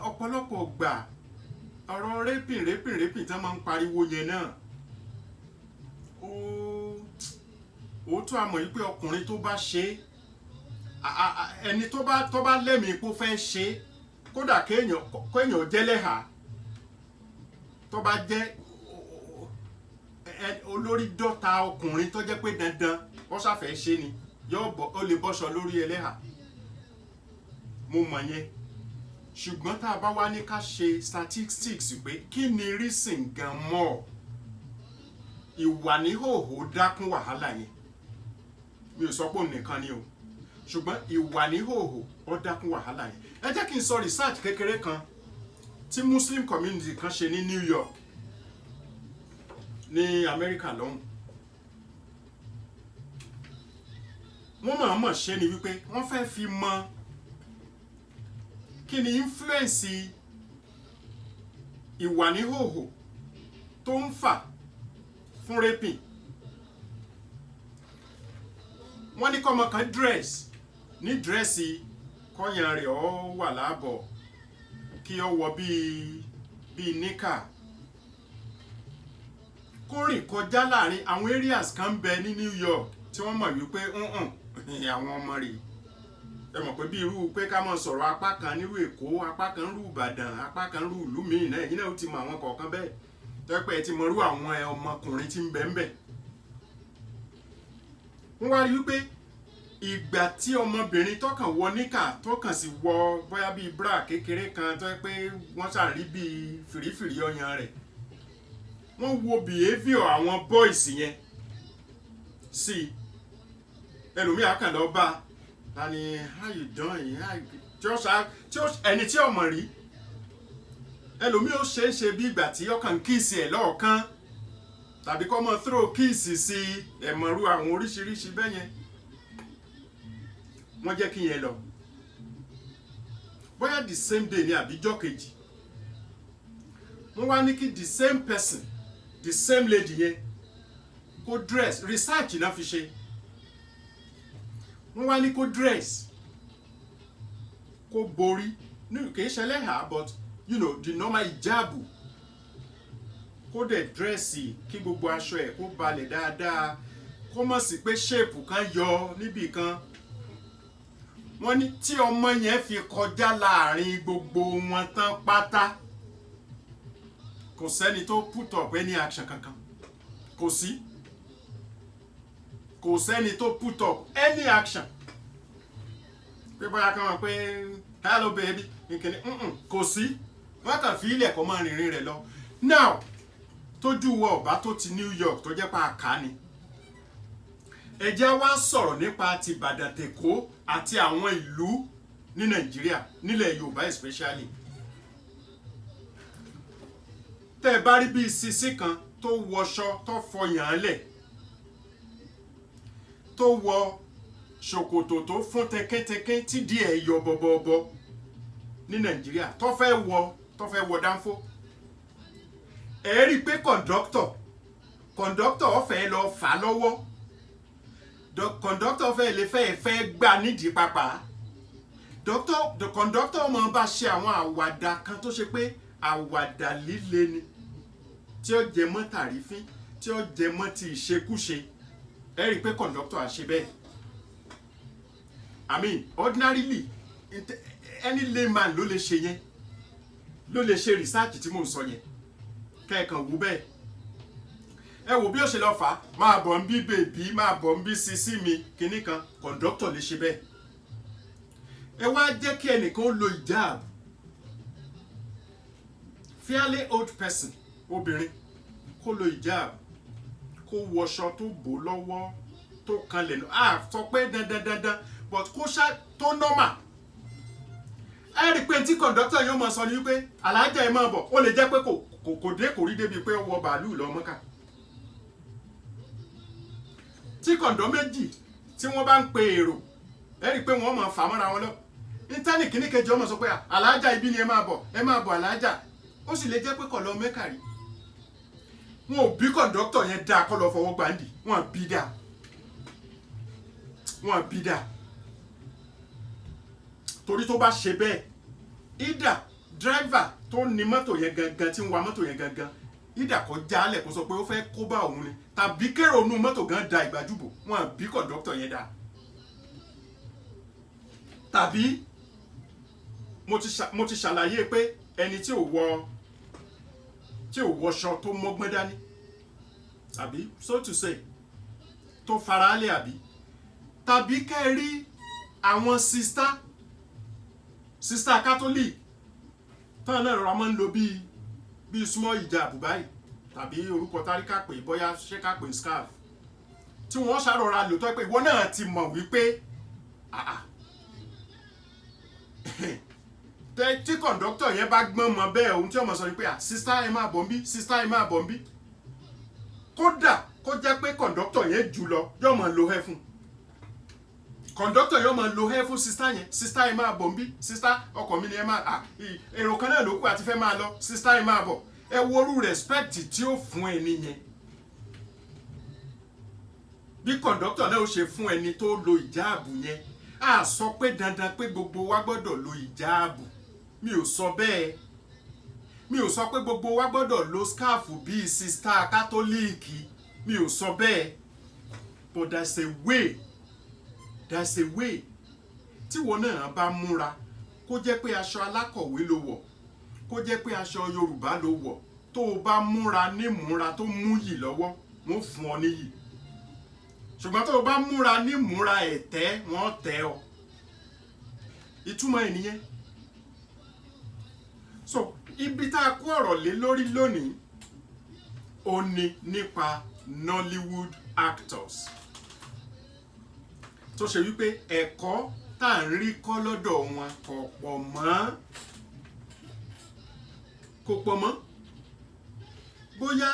ọ̀pọ̀lọpọ̀ gbà ọ̀rọ̀ répìn tán máa ń pariwo yẹn náà ó tún àmọ̀ yìí pé ọkùnrin tó bá ṣe ẹni tó bá lẹ́mìí kó fẹ́ ṣe, kódà kéèyàn jẹ́lẹ́hà tó bá jẹ́ olórí dọ́ta ọkùnrin tó jẹ́ pé dandan wọ́n ṣàfẹ́ ṣe ni ó lè bọ́ṣọ lórí ẹlẹ́hà. mo mọ̀ yẹn, ṣùgbọ́n tá a bá wá ní ká ṣe statistics pé kí ni reason gan mọ́ ìwà níhòòhò dákún wàhálà yẹn, mi ò sọ pé òun nìkan ni o, ṣùgbọ́n ìwà níhòòhò ó dákún wàhálà yẹn. ẹ jẹ́ kí n sọ research kékeré kan tí Muslim community kan ṣe ní New York ní Amẹ́ríkà lọ́hùn. wọ́n mọ̀ ṣe ni wípé wọ́n fẹ́ fi mọ kí ni influence ìwà níhòòhò tó ń fà fún raping. wọ́n ní kọ́mọ kan dress ní dírẹ́sì kọ́yàn rẹ̀ ó wà láàbọ̀ kí ó wọ bíi níkà kó rìn kọjá láàrin àwọn areas kan bẹ ní New York tí wọ́n mọ̀ wípé àwọn ọmọ rẹ̀ ẹ mọ̀ pé bí irú pé ká mọ̀ sọ̀rọ̀ apá kan nírú Èkó apá kan rú Ìbàdàn apá kan rú ìlú míì náà ẹ̀yin náà ó ti mọ àwọn kọ̀ọ̀kan bẹ́ẹ̀ tẹ́pẹ́ ẹ ti mọ irú àwọn ọmọkùnrin tí ń bẹ ń bẹ. wọ́n wá rí wípé ìgbà tí ọmọbìnrin tọkàn wọ níkà tọkàn sì wọ bóyá bíi bra kékeré kan tó yẹ pé wọ́n ṣàrí bíi fìrífìrí ọyàn rẹ̀ wọ́n wo behaviour àwọn boys yẹn sí ẹlòmíà kàn lọ bá tani how you doing tí ó ẹni tí ọmọ rí ẹlòmíì ó ṣe é ṣe bí ìgbà tí ọkàn kíìsì ẹ̀ lọ́ọ̀kan tàbí kọ́ mọ́ throw kíìsì sí ẹ̀mọ̀rú àwọn oríṣiríṣi bẹ́yẹn wọ́n jẹ́ kí yẹn lọ bóyá the same day ní àbíjọ́ kejì wọ́n wá ní kí the same person the same lady yẹn kó dress research náà fi ṣe wọ́n wá ní kó dress kó borí kì í ṣẹlẹ̀ hà but you know the normal hijabu kó dẹ̀ dírẹ́sì kí gbogbo aṣọ ẹ̀ kó balẹ̀ dáadáa kó mọ̀ sí pé ṣéèpù kan yọ níbì kan wọ́n ní tí ọmọ yẹn fi kọjá láàrin gbogbo wọn tán pátá kò sẹ́ni tó put up any action kankan kò sẹ́ni tó put up any action pé bóyá kan wọ́n pé hello baby nkìnní kò sí wọ́n kàn fi ilẹ̀ kọ́ máa rìnrìn rẹ̀ lọ now tójú wọ ọ̀bá tó ti New York tó jẹ́ pa àká ni ẹ jẹ́ wá sọ̀rọ̀ nípa ti Ìbàdàn tèkó àti àwọn ìlú ní Nàìjíríà nílẹ̀ Yorùbá especially tẹ́ ẹ bá rí bí sisi kan tó wọṣọ tó fọyàn án lẹ̀ tó wọ ṣòkòtò tó fún tẹkẹ́tẹkẹ́ tí díẹ̀ yọ bọ́bọ́bọ́ ní Nàìjíríà tó fẹ́ wọ dánfó ẹ rí i pé kọ̀ǹdọ́tọ̀ ọ̀fẹ́ lọ fà lọ́wọ́ kọ̀ǹdọ́tọ̀ ọ̀fẹ́ lè fẹ́ gbà nídìí pápá kọ̀ǹdọ́tọ̀ ọmọ bá ṣe àwọn àwàdà kan tó ṣe pé àwàdà líle ni tí ó jẹ mọ́ tàrífín tí ó jẹ mọ́ ti ìṣekúṣe ẹ rí i pé kọ̀ǹdọ́tọ̀ àṣe bẹ́ẹ̀ I mean ordinarily any layman ló lè ṣe yẹn ló lè ṣe research tí mò ń sọ yẹn kẹ́ẹ̀kan wò bẹ́ẹ̀ ẹ wò bí ó ṣe lọ fà á máa bọ̀ ń bí bèbí máa bọ̀ ń bí sisi mi kinní kan kọ̀ǹdọ́tọ̀ lè ṣe bẹ́ẹ̀ ẹ wá jẹ́ kí ẹnìkan ó lo ìjáàbù fairly old person obìnrin kó lo ìjáàbù kó wọṣọ tó bò lọ́wọ́ tó kanlẹ̀ náà sọ pé dandan but kó ṣá tó normal ẹ rí i pé tí kọ̀ǹdọ́tọ̀ yóò máa sọ ní wípé alájà ẹ máa bọ̀ ó lè jẹ́ pé kò dé kò rí débi pé ó wọ bàálù lọ Mọ́kà tí kọ̀ǹdọ́ méjì tí wọ́n bá ń pe èrò ẹ rí i pé wọ́n máa fà mọ́ra wọn lọ ìtẹ́nì kìíní kejì ọmọ sọ pé alájà ibi ni ẹ máa bọ̀ alájà ó sì lè jẹ́ pé kọ̀ lọ Mẹ́kà rí wọn ò bí kọ̀ǹdọ́tọ̀ yẹn dáa kọ́ lọ fọwọ́ gbàǹdì wọn bí dáa torí tó bá ṣe bẹ́ẹ̀ ìdá dírẹ́fà tó ní mọ́tò yẹn gangan tí ń wa mọ́tò yẹn gangan ìdá kó jálẹ̀ kó sọ pé ó fẹ́ kó bá òun ni tàbí kérò inú mọ́tò gan da ìgbàjúbò wọn bí kọ̀ǹdọ́tọ̀ yẹn dáa tàbí mo ti ṣàlàyé pé ẹni tí ò wọṣọ tó mọ́gbọ́n dání àbí so to say tó faralẹ̀ àbí tàbí kẹ́rí àwọn sista catholic tán náà rọra máa ń lo bíi small ìjàbù báyìí tàbí orúkọ táríkà pé bóyá ṣé ká pè scarf tí wọ́n ṣàrọ̀ra lò tó pé ìwọ náà ti mọ̀ wípé tí kọ̀ǹdọ́tọ̀ yẹn bá gbọ́n mọ bẹ́ẹ̀ ohun tí ọmọ sọ ni pé sista ẹ máa bọ̀ ń bí sista ẹ máa bọ̀ ń bí kódà kó jẹ́ pé kọ̀ǹdọ́tọ̀ yẹn jù lọ yóò mọ̀ lo ẹ fún kọ̀ǹdọ́tọ̀ yóò máa lo hair fún sista yẹn, sista yẹn máa bọ̀ ń bí, sista ọkọ mi ni ẹ máa èrò kan náà ló kù àti fẹ́ máa lọ, sista yẹn máa bọ̀. Ẹ wo orú respect tí ó fún ẹni yẹn. Bí kọ̀ǹdọ́tọ̀ náà ó ṣe fún ẹni tó lo ìjáàbù yẹn, a sọ pé dandan pé gbogbo wa gbọ́dọ̀ lo ìjáàbù, mi ò sọ bẹ́ẹ̀. Mi ò sọ pé gbogbo wa gbọ́dọ̀ lo scarf bíi sista kátólíìkì, mi ò sọ bẹ́ẹ̀. But there's a way tí wọn náà bá múra, kó jẹ́ pé aṣọ alákọ̀wé ló wọ̀, kó jẹ́ pé aṣọ Yorùbá ló wọ̀, tó o bá múra ní múra tó mú yìí lọ́wọ́, wọ́n fún ọ níyì. Ṣùgbọ́n tó o bá múra ní múra ẹ̀tẹ́, wọ́n tẹ́ ọ. Ìtumọ̀ ẹ̀ nìyẹn. So ibi tá a kó ọ̀rọ̀ lé lórí lónìí ó ní nípa Nollywood actors tó ṣe wípé ẹ̀kọ́ tá à ń rí kọ́ lọ́dọ̀ wọn kò pọ̀ mọ́ bóyá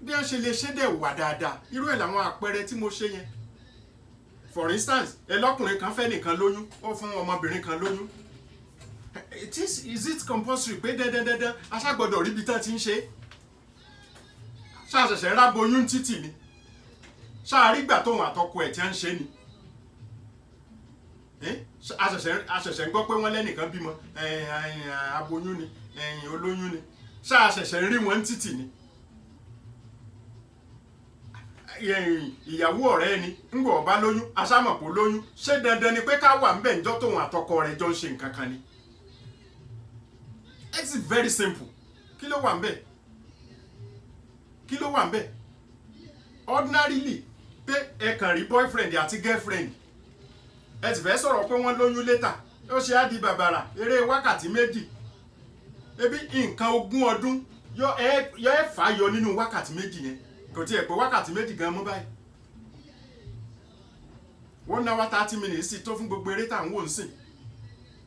bí a ṣe lè ṣe dẹ̀ wà dáadáa. Irú ẹ̀ làwọn àpẹẹrẹ tí mo ṣe yẹn. For instance, ẹlọ́kùnrin kan fẹ́ nìkan lóyún, ó fún ọmọbìnrin kan lóyún. Is it compulsory pé dandan aṣágbọ́dọ̀ ríbi tán ti ń ṣe? Ṣáàṣẹ̀ṣẹ̀ ráboyún títì ni? Ṣáàrígbà tóun àtọkọ ẹ̀ tí ń ṣe ni? Aṣẹ̀ṣẹ̀ ń gbọ́ pé wọ́n lẹ́nìkan bímọ, aboyún ni, olóyún ni. Ṣáàṣẹ̀ṣẹ̀ ń rí wọn títì ni? Ìyàwó ọ̀rẹ́ ni ńgbọ̀ ọba lóyún, aṣámọ̀pọ̀ lóyún, ṣé dandan ni pé ká wà ńbẹ̀ ńjọ́ tóun àtọkọ rẹ̀ jọ ń ṣe nǹkan kan ni? It's very simple. Kí ló wà ńbẹ̀? Kí ló wà ńbẹ̀? Ordinarily pé ẹ kàn rí boyfriend àti girlfriend, ẹ ti fẹ́ sọ̀rọ̀ pé wọ́n lóyún later, ó ṣe á di bàbàrà eré wákàtí méjì. Ebi nǹkan 20 ọdún yọ ẹ fà yọ nínú wákàtí méjì yẹn. Kò tiẹ̀ pé wákàtí méjì gan mọ́ báyìí. 1 hour 30 minutes sì tó fún gbogbo eré tá à ń wò ń sìn.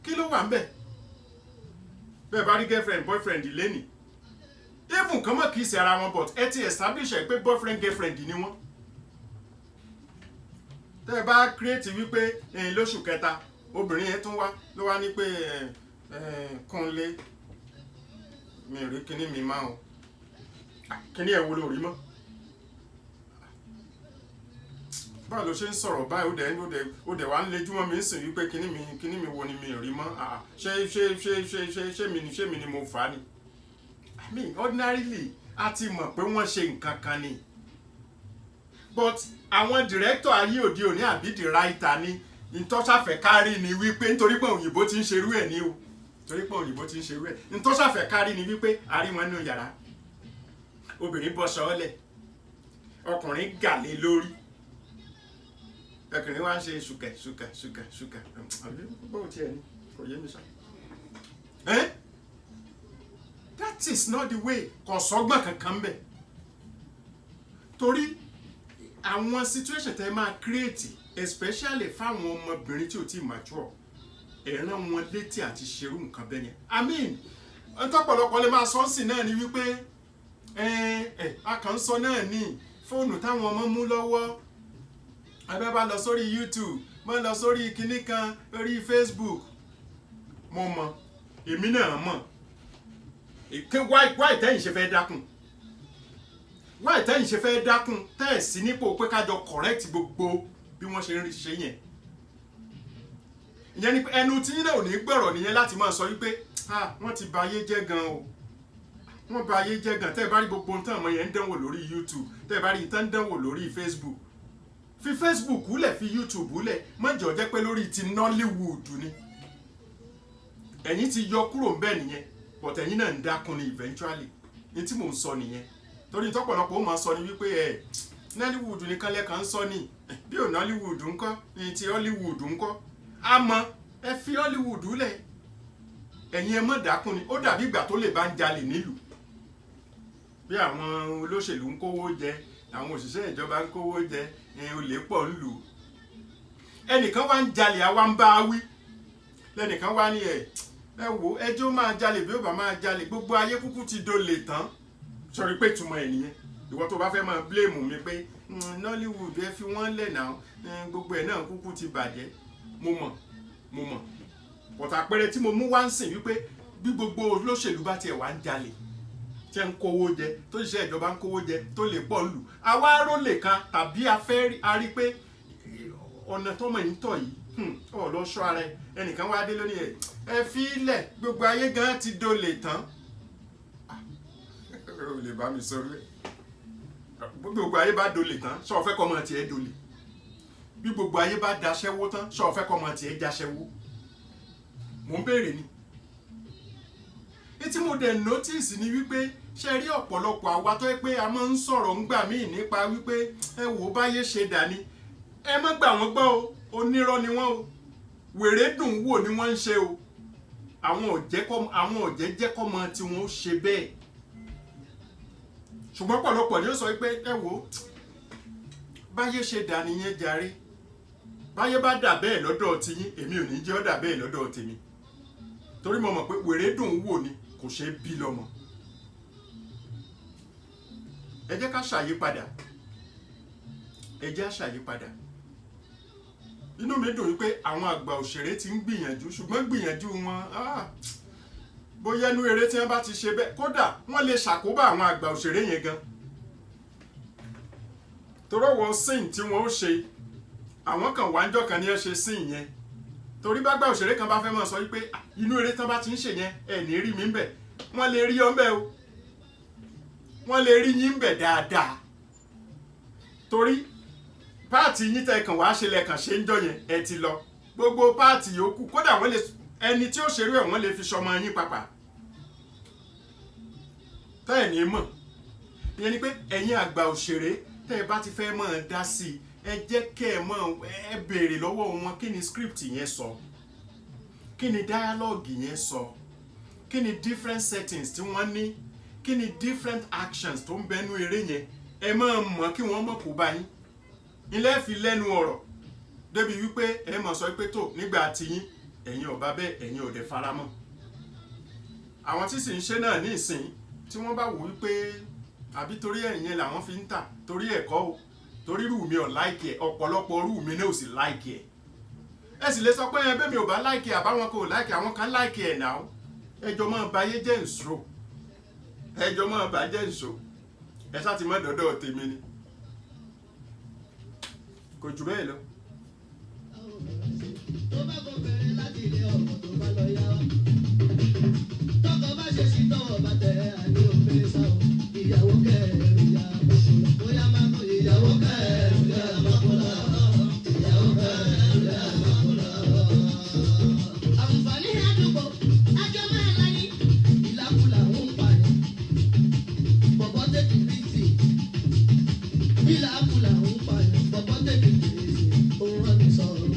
Kí ló wà ńbẹ̀? Bẹ́ẹ̀ bá rí girlfriend boyfriend lẹ́nìí, even kan mọ̀ kì í ṣe ara wọn, but ẹ ti establish ẹ pé boyfriend girlfriend ni wọ́n. Tẹ́ ẹ bá create wípé lóṣù kẹta obìnrin yẹn tún wá ló wá ní pé Kúnlé mi rí kíní mi máa o, kíní ẹ̀ wo ló rí mọ́? Báwo ló ṣe ń sọ̀rọ̀ báyìí ó dẹ̀ wá ń lejú mọ́ mi ń sìn wípé kíní mi wo ni mi rí mọ́? Ṣé mi ni mo fà á ni? I mean, ordinarily a ti mọ̀ pé wọ́n ṣe nǹkan kan ni, but àwọn director ayé òde òní àbí the writer ni ntọ́sàfẹ́ kárí ni wípé nítorí pé òyìnbó ti ń ṣerú ẹ̀ ní o, torí pé òyìnbó ti ń ṣerú ẹ̀, ntọ́sàfẹ́ kárí ni wípé a rí wọn nínú yàrá, obìnrin bọ́ sọ́ọ́lẹ̀, ọkùnrin gàlé lórí, ọkùnrin wá ń ṣe ṣùkà bóun tiẹ̀ ni kò yé mi sọ. That is not the way. Kò sọ́gbọ́n kankan bẹ̀. Torí àwọn situation tẹ́ máa create, especially fáwọn ọmọbìnrin tí ò tí mature, ẹ̀ràn wọn létí àti ṣerú nǹkan bẹ́ẹ̀ yẹn. I mean, ọ̀tọ̀pọ̀lọpọ̀ lè máa sọ sí náà ni wípé a kàn ń sọ náà ní fóònù táwọn ọmọ mú lọ́wọ́, abẹ́ bá lọ sórí YouTube, bá lọ sórí kinní kan orí Facebook. Mo mọ̀, èmi náà mọ̀. Why tẹ́yìn ṣe fẹ́ dákun? Why tẹ́yìn ṣe fẹ́ dákun tẹ́ ẹ̀ sí nípò pé kájọ correct gbogbo bí wọ́n ṣe ń rí ṣe yẹn? Ìyẹn ni pé ẹnu tí yín náà ò ní gbọ̀rọ̀ nìyẹn láti máa sọ wípé wọ́n ti ba ayé jẹ́ gan o, wọ́n ba ayé jẹ́ gan. Tẹ́ ẹ bá rí gbogbo ohun tán ọmọ yẹn ń dánwò lórí YouTube, tẹ́ ẹ bá rí ìtàn ń dánwò lórí Facebook, fi Facebook lẹ̀, fi YouTube lẹ̀, mọ́jọ́ jẹ́ pé lórí ti Nollywood ni ẹ̀yin ti yọ kúrò ń bẹ̀ nìyẹn, but ẹ̀yin náà ń dákun ni eventually. Ní tí mò ń sọ nìyẹn. Torí tọ́pọ̀lọpọ̀ ó máa sọ ni wípé Nollywood nìkan lẹ́kan ń sọ ni, bí ò Nollywood ńkọ́, ní ti Hollywood ńkọ́. Àmọ́ ẹ fi Hollywood lẹ̀, ẹ̀yin ẹ mọ̀ dákun ni. Ó dàbí ìgbà tó lè bá ń jalè nílùú, bí àwọn olóṣèlú ń kówó jẹ, àwọn òṣìṣẹ́ ìjọba ń kówó jẹ, olè pọ̀ ń lù. Ẹnìkan wá ń jalè, àwa ń bá a wí. Lẹ́nìkan wá ní ẹ wo ẹjọ́ máa jalè bí ó bá máa jalè, gbogbo ayé kúkú ti dolè tán. Sọrí pé túmọ̀ ẹ̀ nìyẹn. Ìwọ tó bá fẹ́ máa blame mi pé Nollywood ẹ fi wọ́n lẹ̀ náà gbogbo ẹ̀ náà kúkú ti bàjẹ́. Mo mọ̀ ọ̀tà pẹrẹ tí mo mú wá ń sìn wípé bí gbogbo olóṣèlú bá tiẹ̀ wá ń jalè tí ń kówó jẹ tó ṣiṣẹ́ ìjọba ń kówó jẹ tó lè pọ̀ lù àwa rólè kan tàbí a rí pé ọ̀nà tọ́mọ yìí tọ̀ yìí ọ̀lọ́ṣọ́ ara ẹnìkan wá dé lónìí ẹ fi ilẹ̀ gbogbo ayé gan ti dolè tán o lè bá mi sọ lé gbogbo ayé bá dolè tán ṣé o fẹ́ kọ́ ọmọ tiẹ̀ dolè bí gbogbo ayé bá daṣẹ́wó tán ṣé o fẹ́ kọ́ ọmọ tiẹ̀ jaṣẹ́wó mò ń béèrè ni tí mo dẹ̀ notice ni wípé ṣe rí ọ̀pọ̀lọpọ̀ àwa tó yẹ pé a máa ń sọ̀rọ̀ ńgbà míì nípa wípé ẹ wò ó báyé ṣe dà ní ẹ má gbà wọ́n gbọ́ o onírọ́ ni wọ́n o wèrè dùn wò ni wọ́n ń ṣe o àwọn ọ̀jẹ́ jẹ́ kọ́ mọ tí wọ́n ṣe bẹ́ẹ̀ ṣùgbọ́n ọ̀pọ̀lọpọ̀ ni ó sọ pé ẹ wò ó báyé ṣe dà nìyẹn jàre báyé bá dà bẹ́ẹ̀ lọ́dọ̀ tiyín èmi ò ní jẹ́ ó dà bẹ́ẹ̀ lọ́dọ̀ tèmi torí mo mọ̀ pé wèrè dùn wò ni kò ṣe bí lọ́mọ ẹ jẹ́ ká ṣàyípadà ẹ jẹ́ ṣàyípadà inú mi dùn wípé àwọn àgbà òṣèré ti ń gbìyànjú ṣùgbọ́n gbìyànjú wọn bóyá inú eré tí wọ́n bá ti ṣe bẹ́ẹ̀ kódà wọ́n lè ṣàkóbá àwọn àgbà òṣèré yẹn gan torọ́wọ́ sìn tí wọ́n ó ṣe àwọn kan wájọ́ kan ní ẹ ṣe sìn yẹn torí bá gbà òṣèré kan bá fẹ́ mọ̀ sọ wípé inú eré tán bá ti ń ṣe yẹn ẹ̀ ní rí mi ń bẹ̀ wọ́n lè rí ọ́n bẹ̀ o wọ́n lè rí yín bẹ̀ dáadáa torí páàtì yín tẹ́ kàn wá ṣe lẹ́kàn ṣe ń jọ yẹn ẹ ti lọ gbogbo páàtì yòókù kódà wọ́n lè ẹni tí ó ṣerú ẹ̀ wọ́n lè fi ṣọmọ yín papà tẹ́ ẹ̀ ní mọ̀ ìyẹn ni pé ẹ̀yin àgbà òṣèré tẹ́ ẹ bá ti fẹ́ mọ̀ ẹ́ dá sí i ẹ jẹ́ kẹ́ ẹ mọ̀ ẹ béèrè lọ́wọ́ wọn kí ni script yẹn sọ kí ni dialogue yẹn sọ kí ni different settings tí wọ́n ní kí ni different actions tó ń bẹnu eré yẹn ẹ máa mọ̀ kí wọ́n mọ̀ kó bá yín ilé fi lẹ́nu ọ̀rọ̀ débi wípé ẹ mọ̀ sọ pé tó nígbà tiyín ẹ̀yin ọ̀bá bẹ́ẹ̀ ẹ̀yin ò dẹ̀ faramọ́ àwọn tí sì ń ṣe náà ní ìsìn tí wọ́n bá wò wípé àbí torí ẹ̀yìn yẹn làwọn fi ń tà torí ẹ̀kọ́ o torí rú mi ò láìkì ẹ̀ ọ̀pọ̀lọpọ̀ rú mi náà ò sì láìkì ẹ̀ ẹ sì lè sọ pé ẹbí mi ò bá láìkì ẹ̀ àbáwọn kò láìkì àwọn kan láìkì ẹ̀ náà ẹjọ́ máa bá yé jẹ́ ìṣòro ẹjọ́ máa bá jẹ́ ìṣòro ẹ ṣáà ti mọ́ dọ́dọ̀ tèmi ni kò jù bẹ́ẹ̀ lọ. tó bá kọ bẹ̀rẹ̀ láti ilé ọkọ tó bá lọ yá wa tọkọ bá ṣe sí tọwọ́ bá tẹ àní òfin sá o ìyàwó kẹrù ya mọkànlá bóyá máa kọ ìyàwó kẹrù ya mọkànlá ìyàwó kẹrù ya mọkànlá. àǹfààní àdúgbò àjọ máa láyé ìlàkùlà ń pààyàn bọ̀bọ̀ tètè bìtì ìlàkùlà ń pààyàn bọ̀bọ̀ tètè bìtì òun rán mi sọ̀rọ̀.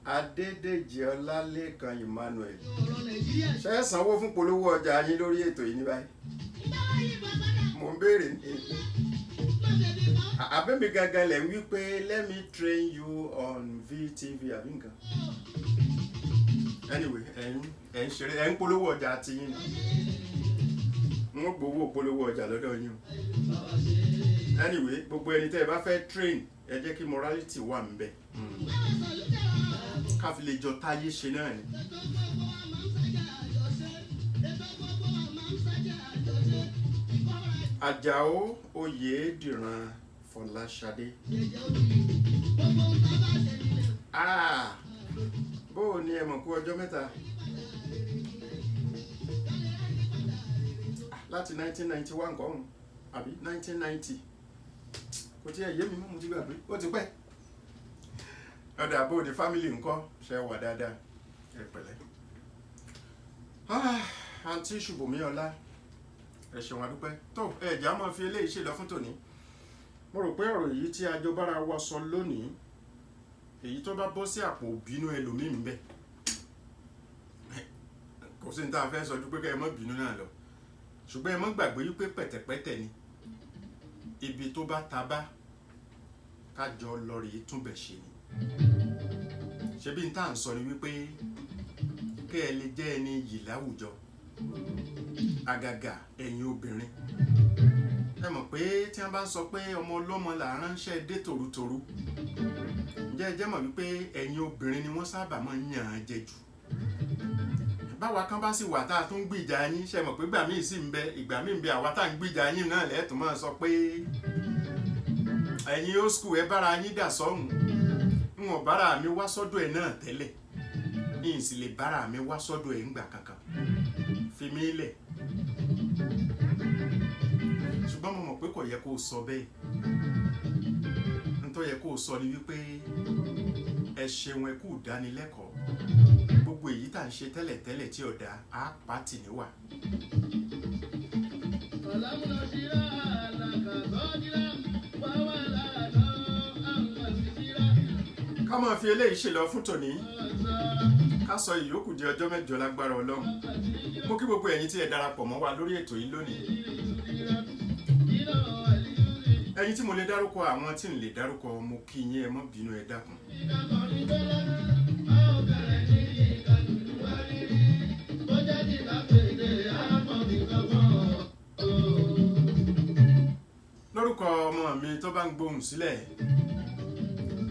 Adédèjì Ọlálékan Emmanuel ṣe é sanwó fún polówó ọjà yín lórí ètò yìí ní báyìí mo ń béèrè ní àbẹ́mi gangan lẹ̀ ń wí pé let me train you on VTV àbí nǹkan anyway ẹ̀ ń ṣeré ẹ̀ ń polówó ọjà ti yín ni wọ́n gbowó polówó ọjà lọ́dọ̀ yín o anyway gbogbo ẹni tẹ́ ẹ bá fẹ́ train ẹ jẹ́ kí morality wà ń bẹ̀ ká fi lè jọ táyé ṣe náà ni. Àjàó Oyèdìran Fọláṣadé bó o ní ẹ mọ̀ kú ọjọ́ mẹ́ta láti 1991 kọ́hún àbí 1990 kò tí ẹ yé mi mọ́ mo ti gbàgbé ó ti pẹ́ ọ̀dà bó ní fámìlì ńkọ́ ṣe wà dáadáa ẹ pẹ̀lẹ́ àǹtí Ṣùbọ́mi Ọlá ẹ ṣeun adúpẹ́ tó ẹ̀já máa fi eléyìí ṣe lọ fún tòní mo rò pé ọ̀rọ̀ yìí tí a jọ bára wa sọ lónìí èyí tó bá bọ́ sí àpò bínú ẹlòmíì ń bẹ kò sí ní tá a fẹ́ sọ dúpẹ́ kẹ́ ẹ mọ́ bínú náà lọ ṣùgbọ́n ẹ má gbàgbé wípé pẹ̀tẹ̀pẹ̀tẹ̀ ni ibi tó bá ta bá kájọ lọ rèé túnbẹ̀ ṣe ni ṣebí n tá à ń sọ ni wípé kẹ́ ẹ lè jẹ́ ẹni yìí láwùjọ àgàgà ẹ̀yin obìnrin ẹ mọ̀ pé tí wọ́n bá ń sọ pé ọmọ ọlọ́mọ là ránṣẹ́ dé tòrútòrú ǹjẹ́ ẹ jẹ́ mọ̀ wípé ẹ̀yin obìnrin ni wọ́n sábà máa ń yàn án jẹ jù báwa kan bá sì wà tá a tún gbìjà yín ṣe mọ̀ pé ìgbà míì sì ń bẹ ìgbà míì ń bẹ àwa tá à ń gbìjà yín náà lẹ́ẹ̀tún máa sọ pé ẹ̀yin old school ẹ bára yín dà sọ́hùn n ò bára mi wá sọ́dọ̀ ẹ̀ náà tẹ́lẹ̀ n sì lè bára mi wá sọ́dọ̀ ẹ̀ ńgbà kankan fi mí lẹ̀ ṣùgbọ́n mo mọ̀ pé kò yẹ kó o sọ bẹ́ẹ̀ n tó yẹ kó o sọ ni wípé ẹ ṣeun ẹ kú dánilẹ́kọ̀ọ́ gbogbo èyí tá à ń ṣe tẹ́lẹ̀tẹ́lẹ̀ tí ọ̀dà á pàtì níwà. ká máa fi eléyìí ṣe lọ fún tòní ká sọ ìyókù di ọjọ́ mẹ́jọ lágbára Ọlọ́run mo kí gbogbo ẹ̀yin tí ẹ darapọ̀ mọ́ wa lórí ètò yìí lónìí ẹ̀yin tí mo lè dárúkọ àwọn tí n lè dárúkọ mo kí yín ẹ má bínú ẹ dákun. lórúkọ ọmọ mi tó bá ń gbóhùn sílẹ̀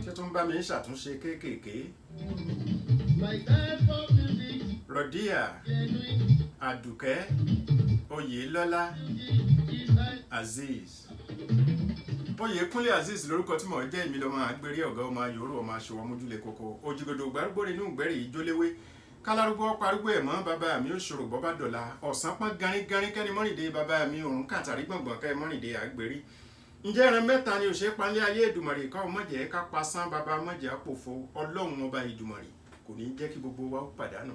tí tó ń bá mi ṣàtúnṣe kéékèèké Rọ̀díà Àdùkẹ́ Oyèlọ́lá Azeez Oyèkúnlé Azeez lórúkọ tí mo jẹ́ èmi lọ́mọ àgbèrè ọ̀gá ọmọ ayòrò ọmọ aṣọwọ́ mójúlé kókó òjìgòdò gbárùgbòrè inú ìgbẹ́rì ìjóléwé kálárúgbó parúgbó ẹ̀mọ́ bàbá mi ó ṣòro bọ́ bá dọ̀la ọ̀sán pọ́n garígarí kẹ́ni mọ́rìndé bàbá mi òrùn kàtàrí gbọ̀ngbọ̀n kẹ́ mọ́rìndé àgbèrè ǹjẹ́ ẹran mẹ́ta ni òṣèré panlé ayé Èdùmàrè ká ọmọjẹ́ ká pasán bàbá mọ́jẹ́ àpòfo Ọlọ́run ọba Èdùmàrè kò ní jẹ́ kí gbogbo wa ó pàdánù.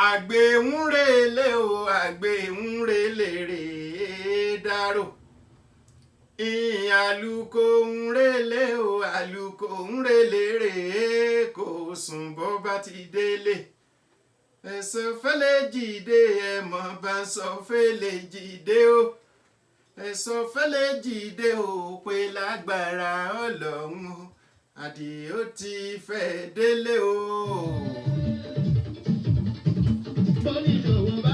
àgbẹ̀ ń relé o àgbẹ̀ ń relé rèé dárò àlùkò ń relé o àlùkò ń relé rèé kò sùn bọ́ bá ti délé ẹ̀sọ́ fẹ́lẹ́ jìde ẹ̀mọ́ bá ń sọ fẹ́lẹ́ jìde o ẹ̀sọ́ fẹ́lẹ́ jìde o pé lágbára Ọlọ́run o Àdìó ti fẹ́ délé o. bọ́lí ìṣòwò bá.